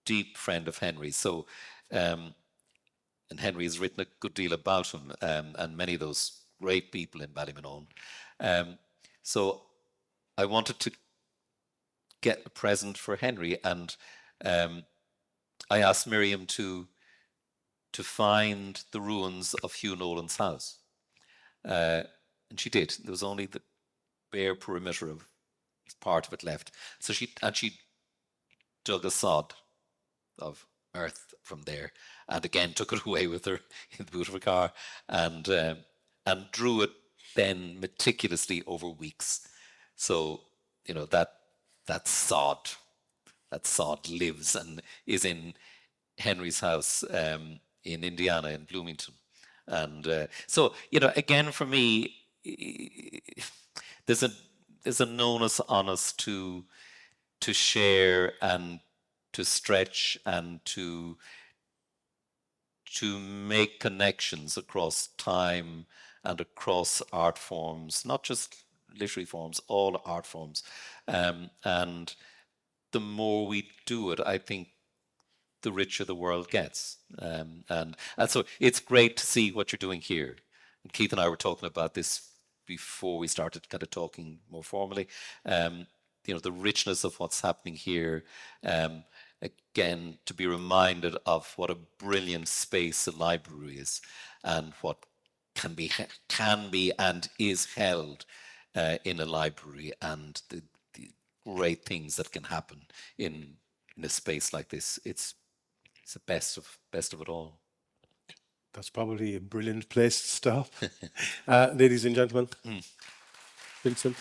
deep friend of Henry. So, and Henry has written a good deal about him, and many of those great people in Ballymonone. So I wanted to get a present for Henry, and I asked Miriam to find the ruins of Hugh Nolan's house. And she did. There was only the bare perimeter of part of it left. So she dug a sod of earth from there, and again took it away with her in the boot of a car, and drew it then meticulously over weeks. So, you know, that sod lives and is in Henry's house in Indiana, in Bloomington. And so, again, for me, there's an onus on us to share and to stretch and to make connections across time and across art forms, not just literary forms, all art forms. And the more we do it, I think the richer the world gets. And so it's great to see what you're doing here. And Keith and I were talking about this before we started kind of talking more formally. The richness of what's happening here. Again, to be reminded of what a brilliant space a library is, and what can be and is held in a library, and the great things that can happen in a space like this. It's the best of it all. That's probably a brilliant place to stop. Ladies and gentlemen, Vincent.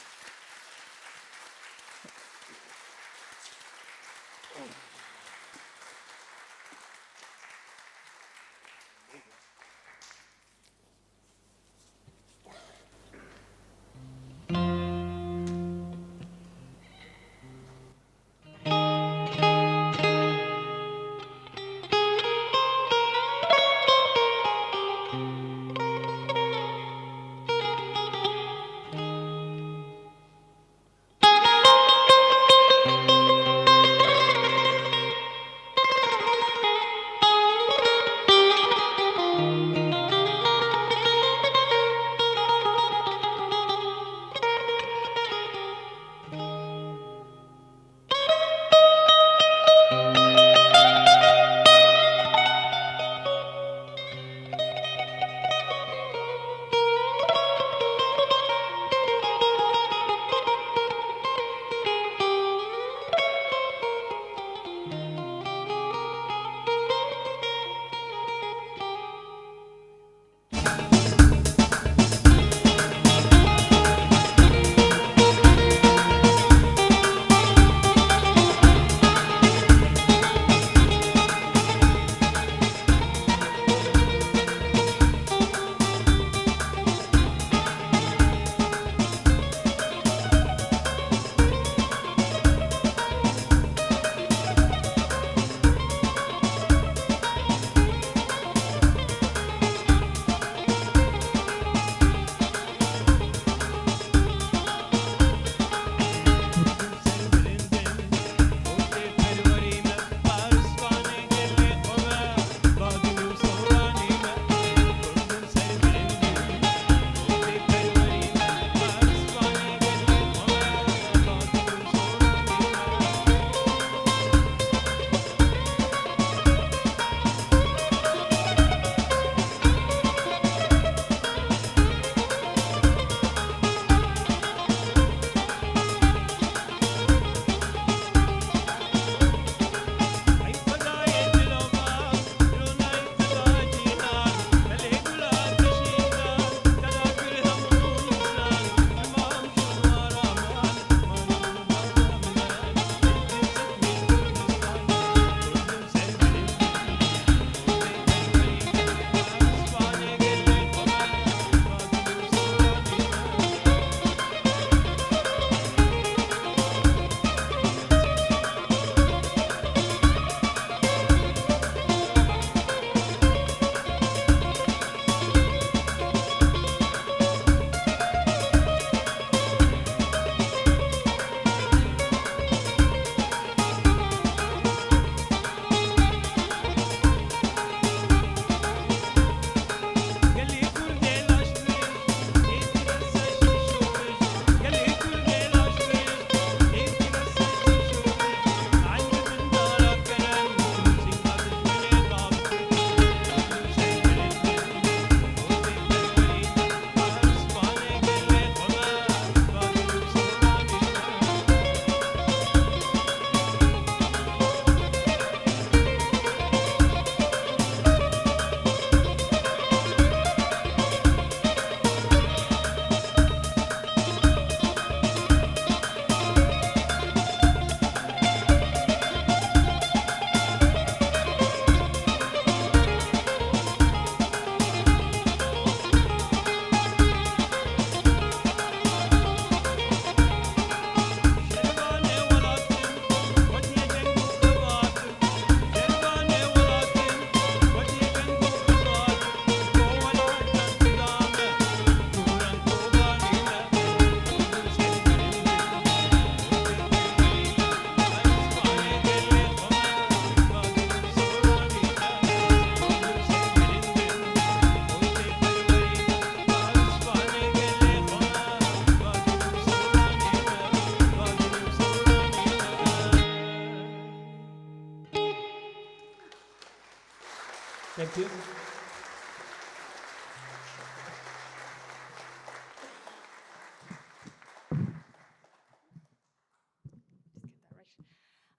Thank you.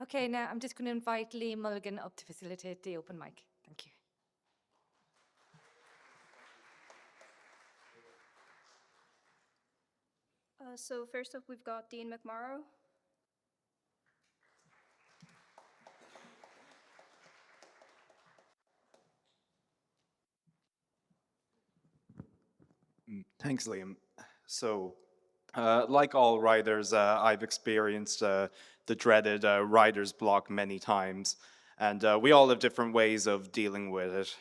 Okay, now I'm just going to invite Liam Mulligan up to facilitate the open mic. Thank you. So first up, we've got Dean McMorrow. Thanks, Liam. So, like all writers, I've experienced the dreaded writer's block many times, and we all have different ways of dealing with it.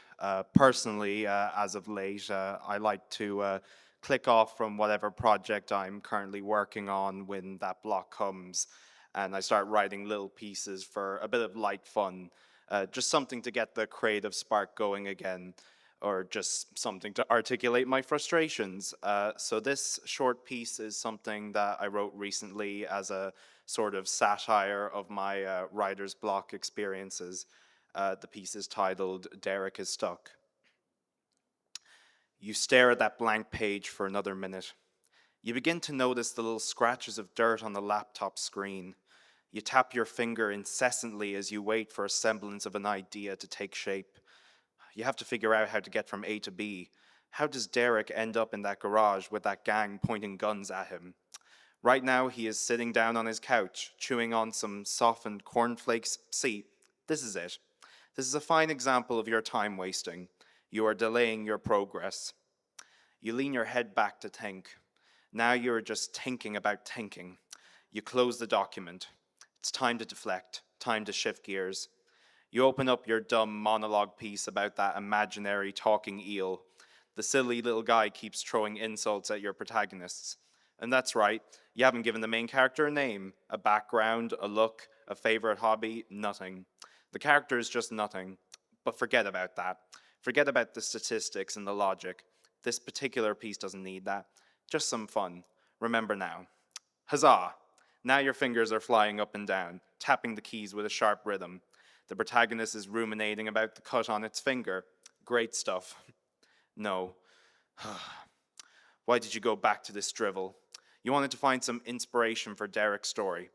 Personally, as of late, I like to click off from whatever project I'm currently working on when that block comes, and I start writing little pieces for a bit of light fun, just something to get the creative spark going again, or just something to articulate my frustrations. So this short piece is something that I wrote recently as a sort of satire of my writer's block experiences. The piece is titled Derek is Stuck. You stare at that blank page for another minute. You begin to notice the little scratches of dirt on the laptop screen. You tap your finger incessantly as you wait for a semblance of an idea to take shape. You have to figure out how to get from A to B. How does Derek end up in that garage with that gang pointing guns at him? Right now, he is sitting down on his couch, chewing on some softened cornflakes. See, this is it. This is a fine example of your time wasting. You are delaying your progress. You lean your head back to think. Now you are just thinking about thinking. You close the document. It's time to deflect, time to shift gears. You open up your dumb monologue piece about that imaginary talking eel. The silly little guy keeps throwing insults at your protagonists. And that's right, you haven't given the main character a name, a background, a look, a favorite hobby, nothing. The character is just nothing. But forget about that. Forget about the statistics and the logic. This particular piece doesn't need that. Just some fun. Remember now. Huzzah! Now your fingers are flying up and down, tapping the keys with a sharp rhythm. The protagonist is ruminating about the cut on its finger. Great stuff. No. Why did you go back to this drivel? You wanted to find some inspiration for Derek's story.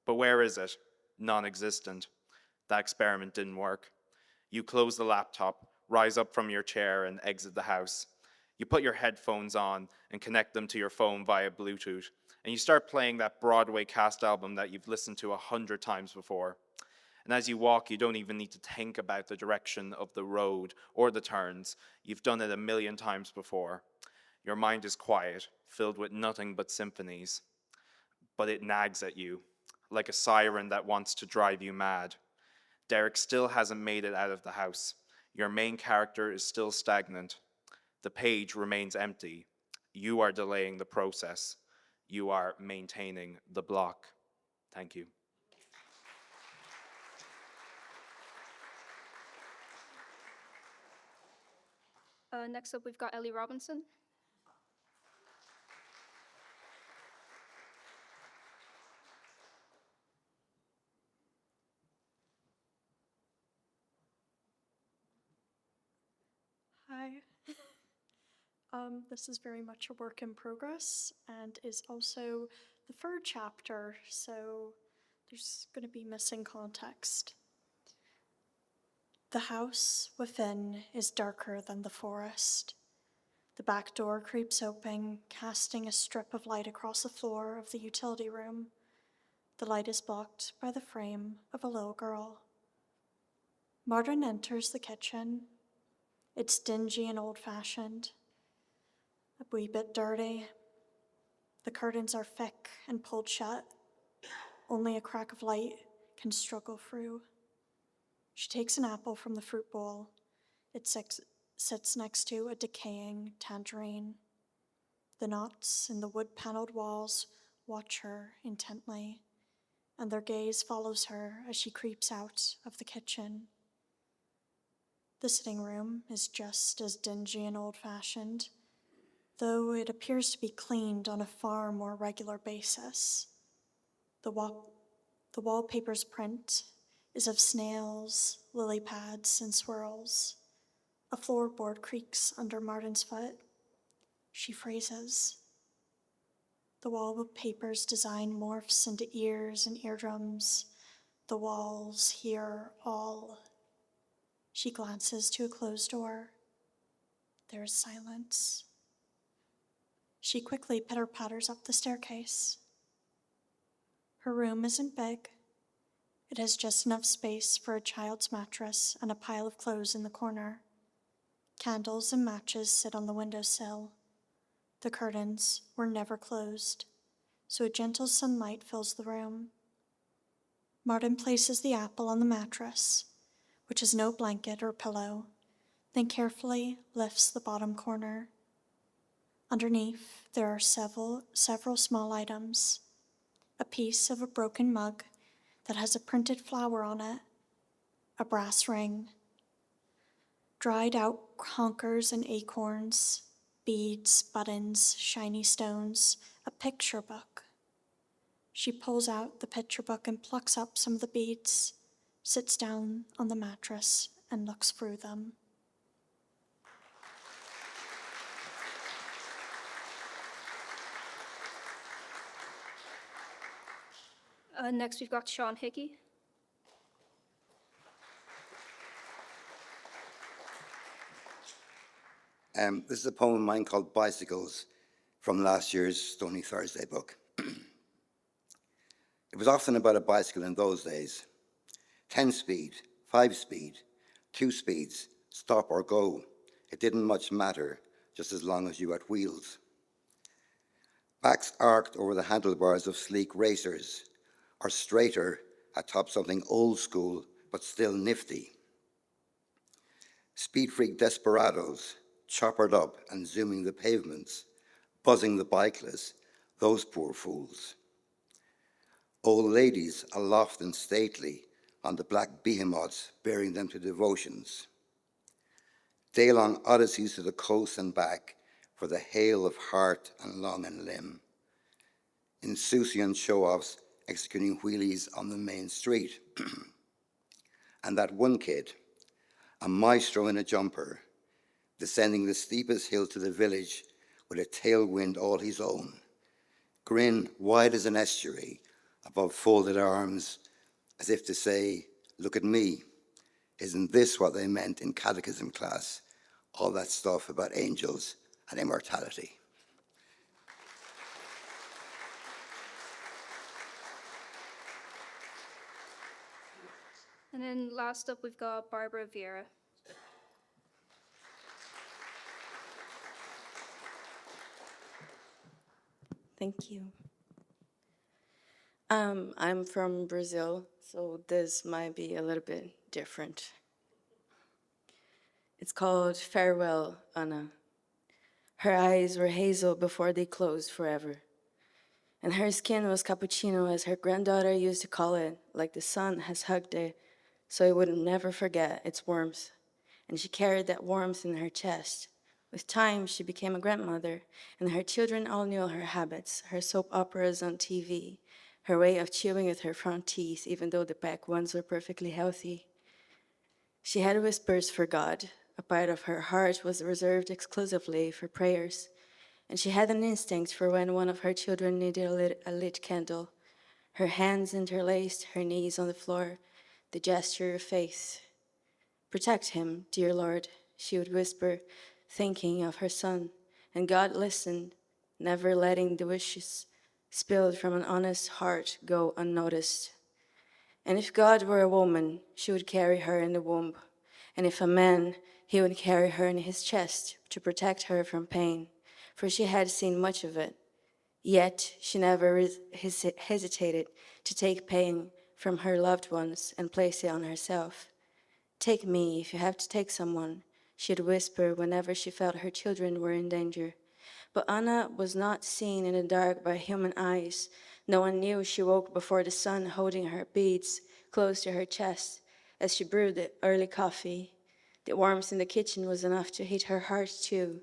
But where is it? Non-existent. That experiment didn't work. You close the laptop, rise up from your chair, and exit the house. You put your headphones on and connect them to your phone via Bluetooth, and you start playing that Broadway cast album that you've listened to 100 times before. And as you walk, you don't even need to think about the direction of the road or the turns. You've done it 1,000,000 times before. Your mind is quiet, filled with nothing but symphonies. But it nags at you, like a siren that wants to drive you mad. Derek still hasn't made it out of the house. Your main character is still stagnant. The page remains empty. You are delaying the process. You are maintaining the block. Thank you. Next up, we've got Ellie Robinson. Hi. This is very much a work in progress and is also the third chapter, so there's going to be missing context. The house within is darker than the forest. The back door creeps open, casting a strip of light across the floor of the utility room. The light is blocked by the frame of a little girl. Martin enters the kitchen. It's dingy and old-fashioned, a wee bit dirty. The curtains are thick and pulled shut. Only a crack of light can struggle through. She takes an apple from the fruit bowl. It sits next to a decaying tangerine. The knots in the wood-paneled walls watch her intently, and their gaze follows her as she creeps out of the kitchen. The sitting room is just as dingy and old-fashioned, though it appears to be cleaned on a far more regular basis. The wallpaper's print is of snails, lily pads, and swirls. A floorboard creaks under Martin's foot. She phrases. The wallpaper's design morphs into ears and eardrums. The walls hear all. She glances to a closed door. There is silence. She quickly pitter-patters up the staircase. Her room isn't big. It has just enough space for a child's mattress and a pile of clothes in the corner. Candles and matches sit on the windowsill. The curtains were never closed, so a gentle sunlight fills the room. Martin places the apple on the mattress, which has no blanket or pillow, then carefully lifts the bottom corner. Underneath, there are several small items. A piece of a broken mug that has a printed flower on it, a brass ring, dried out honkers and acorns, beads, buttons, shiny stones, a picture book. She pulls out the picture book and plucks up some of the beads, sits down on the mattress, and looks through them. Next, we've got Sean Hickey. This is a poem of mine called Bicycles from last year's Stony Thursday book. It was often about a bicycle in those days. 10 speed, 5 speed, 2 speeds, stop or go. It didn't much matter, just as long as you had wheels. Backs arced over the handlebars of sleek racers, or straighter atop something old school but still nifty. Speed freak desperados, choppered up and zooming the pavements, buzzing the bikeless, those poor fools. Old ladies aloft and stately on the black behemoths bearing them to devotions. Day-long odysseys to the coast and back for the hail of heart and lung and limb. Insouciant show-offs executing wheelies on the main street. And that one kid, a maestro in a jumper, descending the steepest hill to the village with a tailwind all his own. Grin wide as an estuary above folded arms, as if to say, look at me. Isn't this what they meant in catechism class? All that stuff about angels and immortality. And then last up, we've got Barbara Vieira. Thank you. I'm from Brazil, so this might be a little bit different. It's called Farewell, Anna. Her eyes were hazel before they closed forever. And her skin was cappuccino, as her granddaughter used to call it, like the sun has hugged it, so it would never forget its warmth. And she carried that warmth in her chest. With time, she became a grandmother, and her children all knew her habits, her soap operas on TV, her way of chewing with her front teeth, even though the back ones were perfectly healthy. She had whispers for God. A part of her heart was reserved exclusively for prayers, and she had an instinct for when one of her children needed a lit candle. Her hands interlaced, her knees on the floor, the gesture of faith. Protect him, dear Lord, she would whisper, thinking of her son, and God listened, never letting the wishes spilled from an honest heart go unnoticed. And if God were a woman, she would carry her in the womb, and if a man, he would carry her in his chest to protect her from pain, for she had seen much of it. Yet she never hesitated to take pain from her loved ones and place it on herself. Take me if you have to take someone, she'd whisper whenever she felt her children were in danger. But Anna was not seen in the dark by human eyes. No one knew she woke before the sun, holding her beads close to her chest as she brewed the early coffee. The warmth in the kitchen was enough to hit her heart too.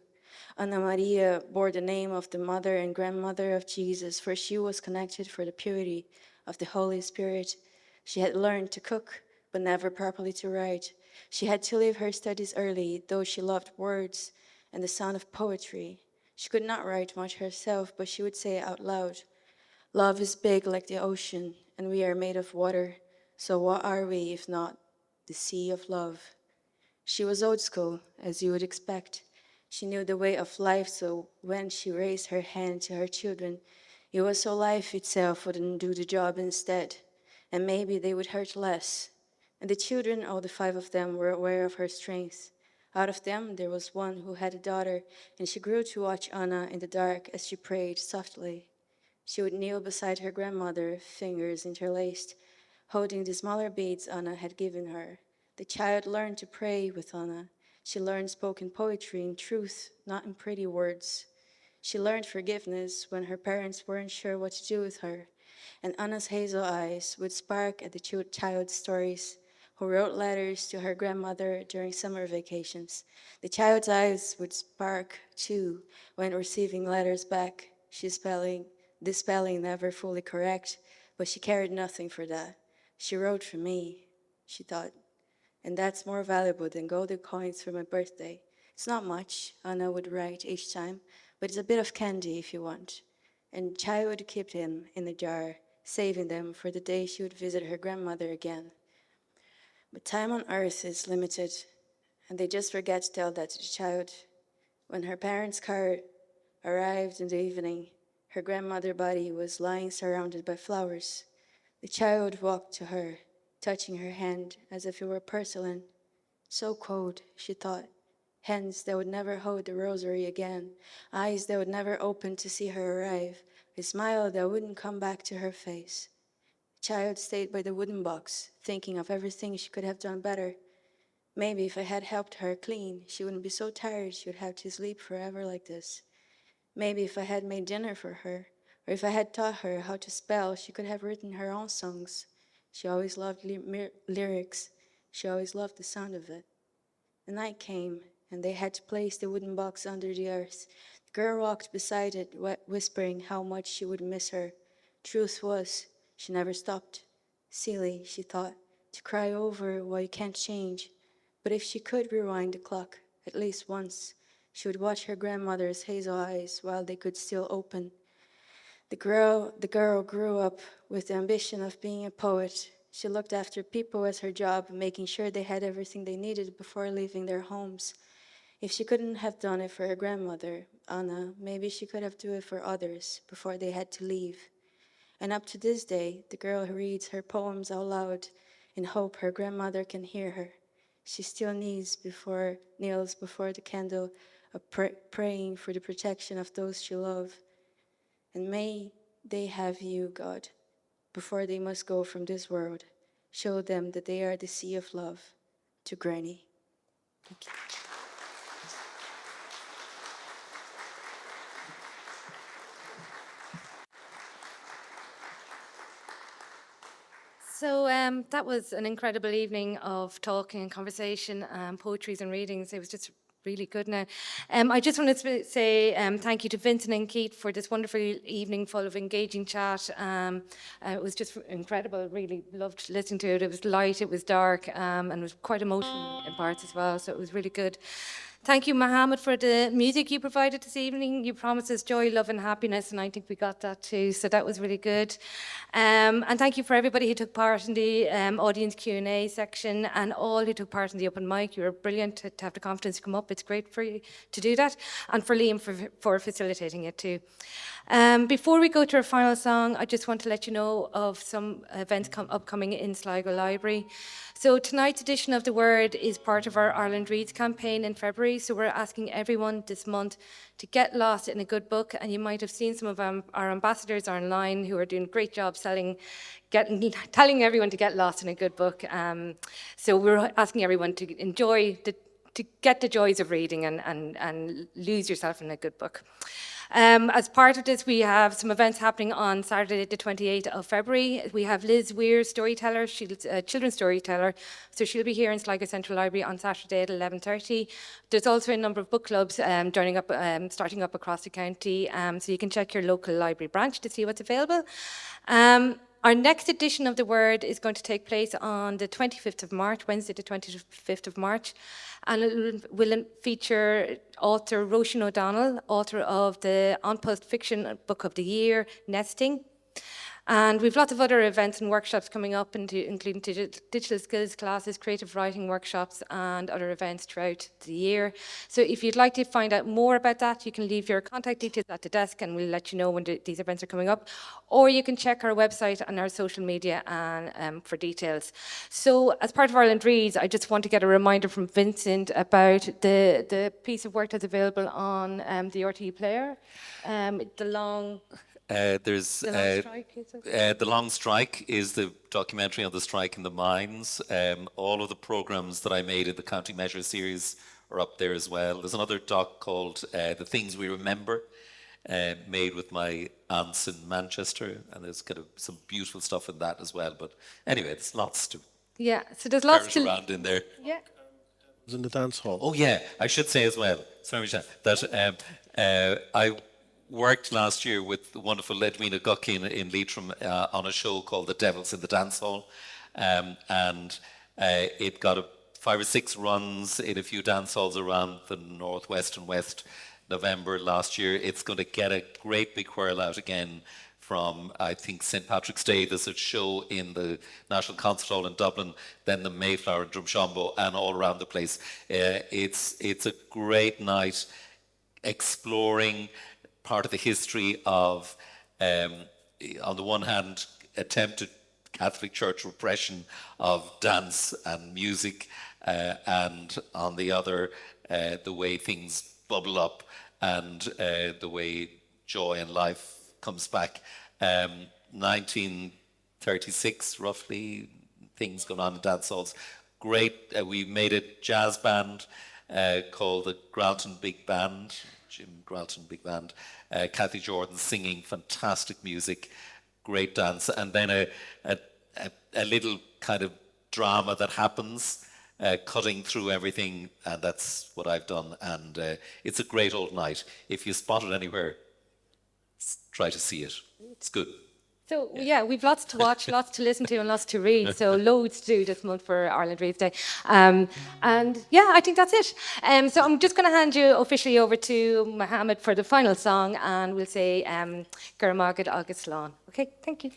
Anna Maria bore the name of the mother and grandmother of Jesus, for she was connected for the purity of the Holy Spirit. She had learned to cook, but never properly to write. She had to leave her studies early, though she loved words and the sound of poetry. She could not write much herself, but she would say out loud, "Love is big like the ocean, and we are made of water. So what are we if not the sea of love?" She was old school, as you would expect. She knew the way of life, so when she raised her hand to her children, it was so life itself wouldn't do the job instead, and maybe they would hurt less. And the children, all the 5 of them, were aware of her strength. Out of them, there was one who had a daughter, and she grew to watch Anna in the dark as she prayed softly. She would kneel beside her grandmother, fingers interlaced, holding the smaller beads Anna had given her. The child learned to pray with Anna. She learned spoken poetry in truth, not in pretty words. She learned forgiveness when her parents weren't sure what to do with her, and Anna's hazel eyes would spark at the child's stories, who wrote letters to her grandmother during summer vacations. The child's eyes would spark, too, when receiving letters back. The spelling never fully correct, but she cared nothing for that. She wrote for me, she thought, and that's more valuable than golden coins for my birthday. It's not much, Anna would write each time, but it's a bit of candy if you want. And the child would keep them in the jar, saving them for the day she would visit her grandmother again. But time on earth is limited, and they just forget to tell that to the child. When her parents' car arrived in the evening, her grandmother's body was lying surrounded by flowers. The child walked to her, touching her hand as if it were porcelain. So cold, she thought. Hands that would never hold the rosary again, eyes that would never open to see her arrive, a smile that wouldn't come back to her face. The child stayed by the wooden box, thinking of everything she could have done better. Maybe if I had helped her clean, she wouldn't be so tired she would have to sleep forever like this. Maybe if I had made dinner for her, or if I had taught her how to spell, she could have written her own songs. She always loved lyrics. She always loved the sound of it. The night came, and they had to place the wooden box under the earth. The girl walked beside it, whispering how much she would miss her. Truth was, she never stopped. Silly, she thought, to cry over what you can't change. But if she could rewind the clock, at least once, she would watch her grandmother's hazel eyes while they could still open. The girl grew up with the ambition of being a poet. She looked after people as her job, making sure they had everything they needed before leaving their homes. If she couldn't have done it for her grandmother, Anna, maybe she could have done it for others before they had to leave. And up to this day, the girl reads her poems out loud in hope her grandmother can hear her. She still kneels before the candle, praying for the protection of those she loves. And may they have you, God, before they must go from this world. Show them that they are the sea of love. To Granny. Thank you. So that was an incredible evening of talking and conversation, poetries and readings. It was just really good now. I just wanted to say thank you to Vincent and Keith for this wonderful evening full of engaging chat. It was just incredible, really loved listening to it. It was light, it was dark, and it was quite emotional in parts as well, so it was really good. Thank you, Mohammed, for the music you provided this evening. You promised us joy, love and happiness, and I think we got that too, so that was really good. And thank you for everybody who took part in the audience Q&A section and all who took part in the open mic. You were brilliant to have the confidence to come up. It's great for you to do that, and for Liam for facilitating it too. Before we go to our final song, I just want to let you know of some events upcoming in Sligo Library. So tonight's edition of The Word is part of our Ireland Reads campaign in February. So we're asking everyone this month to get lost in a good book. And you might have seen some of our ambassadors online who are doing a great job telling everyone to get lost in a good book. So we're asking everyone to to get the joys of reading and lose yourself in a good book. As part of this, we have some events happening on Saturday, the 28th of February. We have Liz Weir, storyteller. She's a children's storyteller, so she'll be here in Sligo Central Library on Saturday at 11:30. There's also a number of book clubs starting up across the county, so you can check your local library branch to see what's available. Our next edition of The Word is going to take place on the 25th of March, Wednesday the 25th of March, and it will feature author Roisin O'Donnell, author of the On Post Fiction Book of the Year, Nesting. And we've lots of other events and workshops coming up, including digital skills classes, creative writing workshops, and other events throughout the year. So if you'd like to find out more about that, you can leave your contact details at the desk and we'll let you know when these events are coming up. Or you can check our website and our social media and for details. So as part of Ireland Reads, I just want to get a reminder from Vincent about the piece of work that's available on the RTE player, The Long Strike, is it? The Long Strike is the documentary on the strike in the mines. All of the programmes that I made in the County Measure series are up there as well. There's another doc called The Things We Remember, made with my aunts in Manchester, and there's kind of some beautiful stuff in that as well. But anyway, there's lots to so there's lots to around in there. Yeah. Was in the dance hall. Oh yeah, I should say as well. Sorry, Michelle, that I worked last year with the wonderful Edwina Guckian in Leitrim on a show called The Devils in the Dancehall, and it got 5 or 6 runs in a few dance halls around the northwest and west. November last year, it's going to get a great big whirl out again from, I think, St. Patrick's Day. There's a show in the National Concert Hall in Dublin, then the Mayflower in Drumshanbo, and all around the place. It's a great night exploring part of the history of, on the one hand, attempted Catholic Church repression of dance and music, and on the other, the way things bubble up and the way joy and life comes back. 1936, roughly, things going on in dance halls. Great, we made a jazz band called the Gralton Big Band, Jim Gralton Big Band, Kathy Jordan singing fantastic music, great dance, and then a little kind of drama that happens, cutting through everything, and that's what I've done, and it's a great old night. If you spot it anywhere, try to see it. It's good. So yeah, we've lots to watch, lots to listen to, and lots to read. So loads to do this month for Ireland Reads Day. And yeah, I think that's it. So I'm just going to hand you officially over to Mohammed for the final song, and we'll say Gurmagad Agus Lán. Okay, thank you.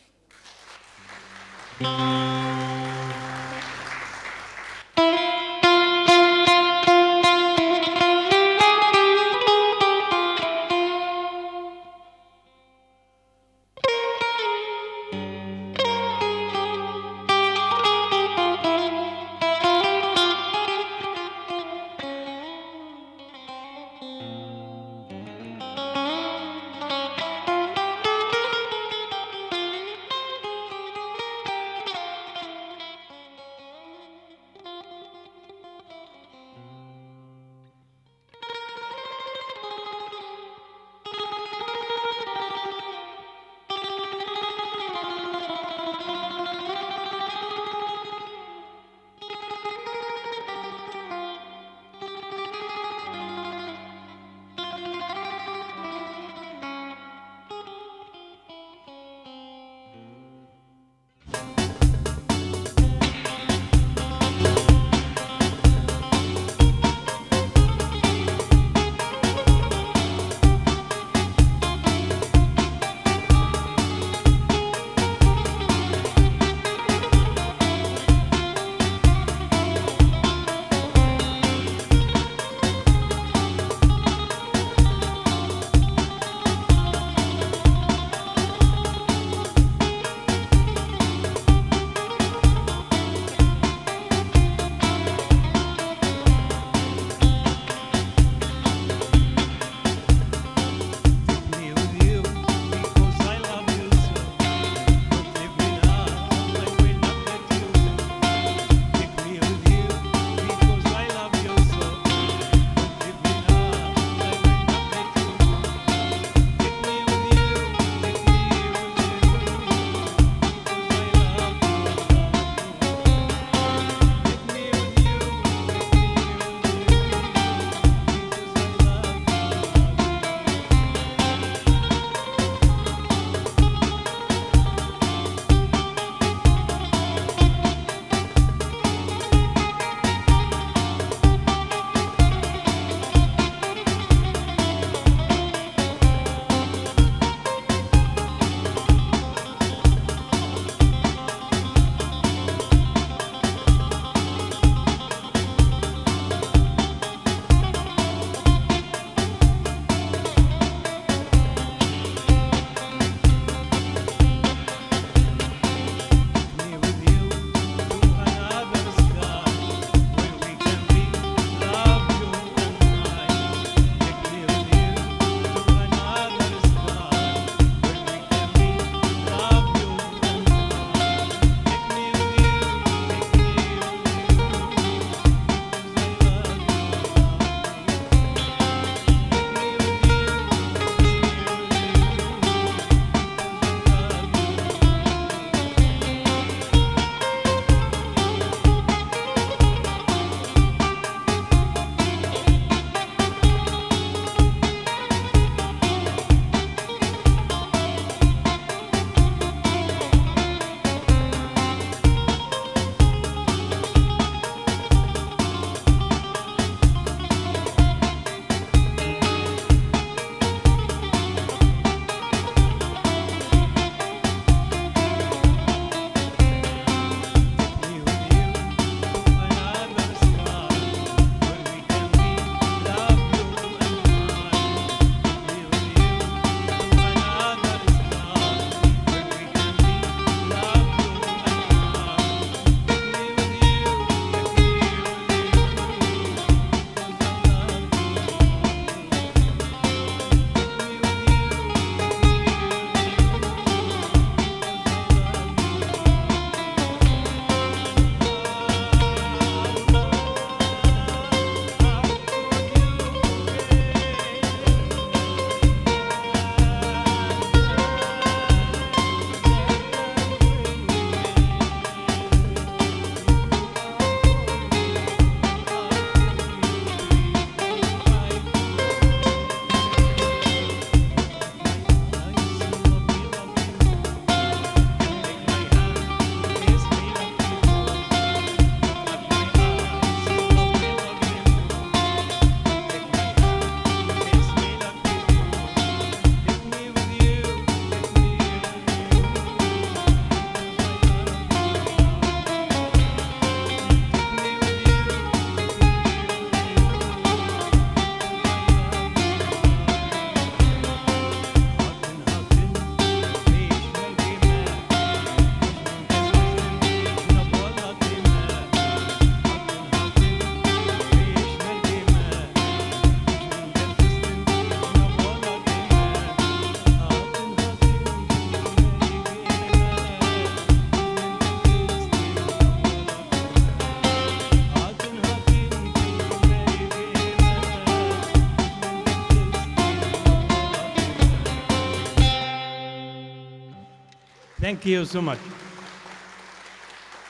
Thank you so much.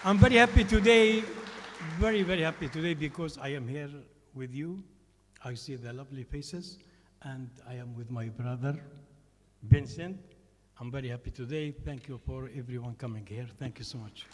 I'm very happy today, very, very happy today because I am here with you. I see the lovely faces, and I am with my brother, Vincent. I'm very happy today. Thank you for everyone coming here. Thank you so much.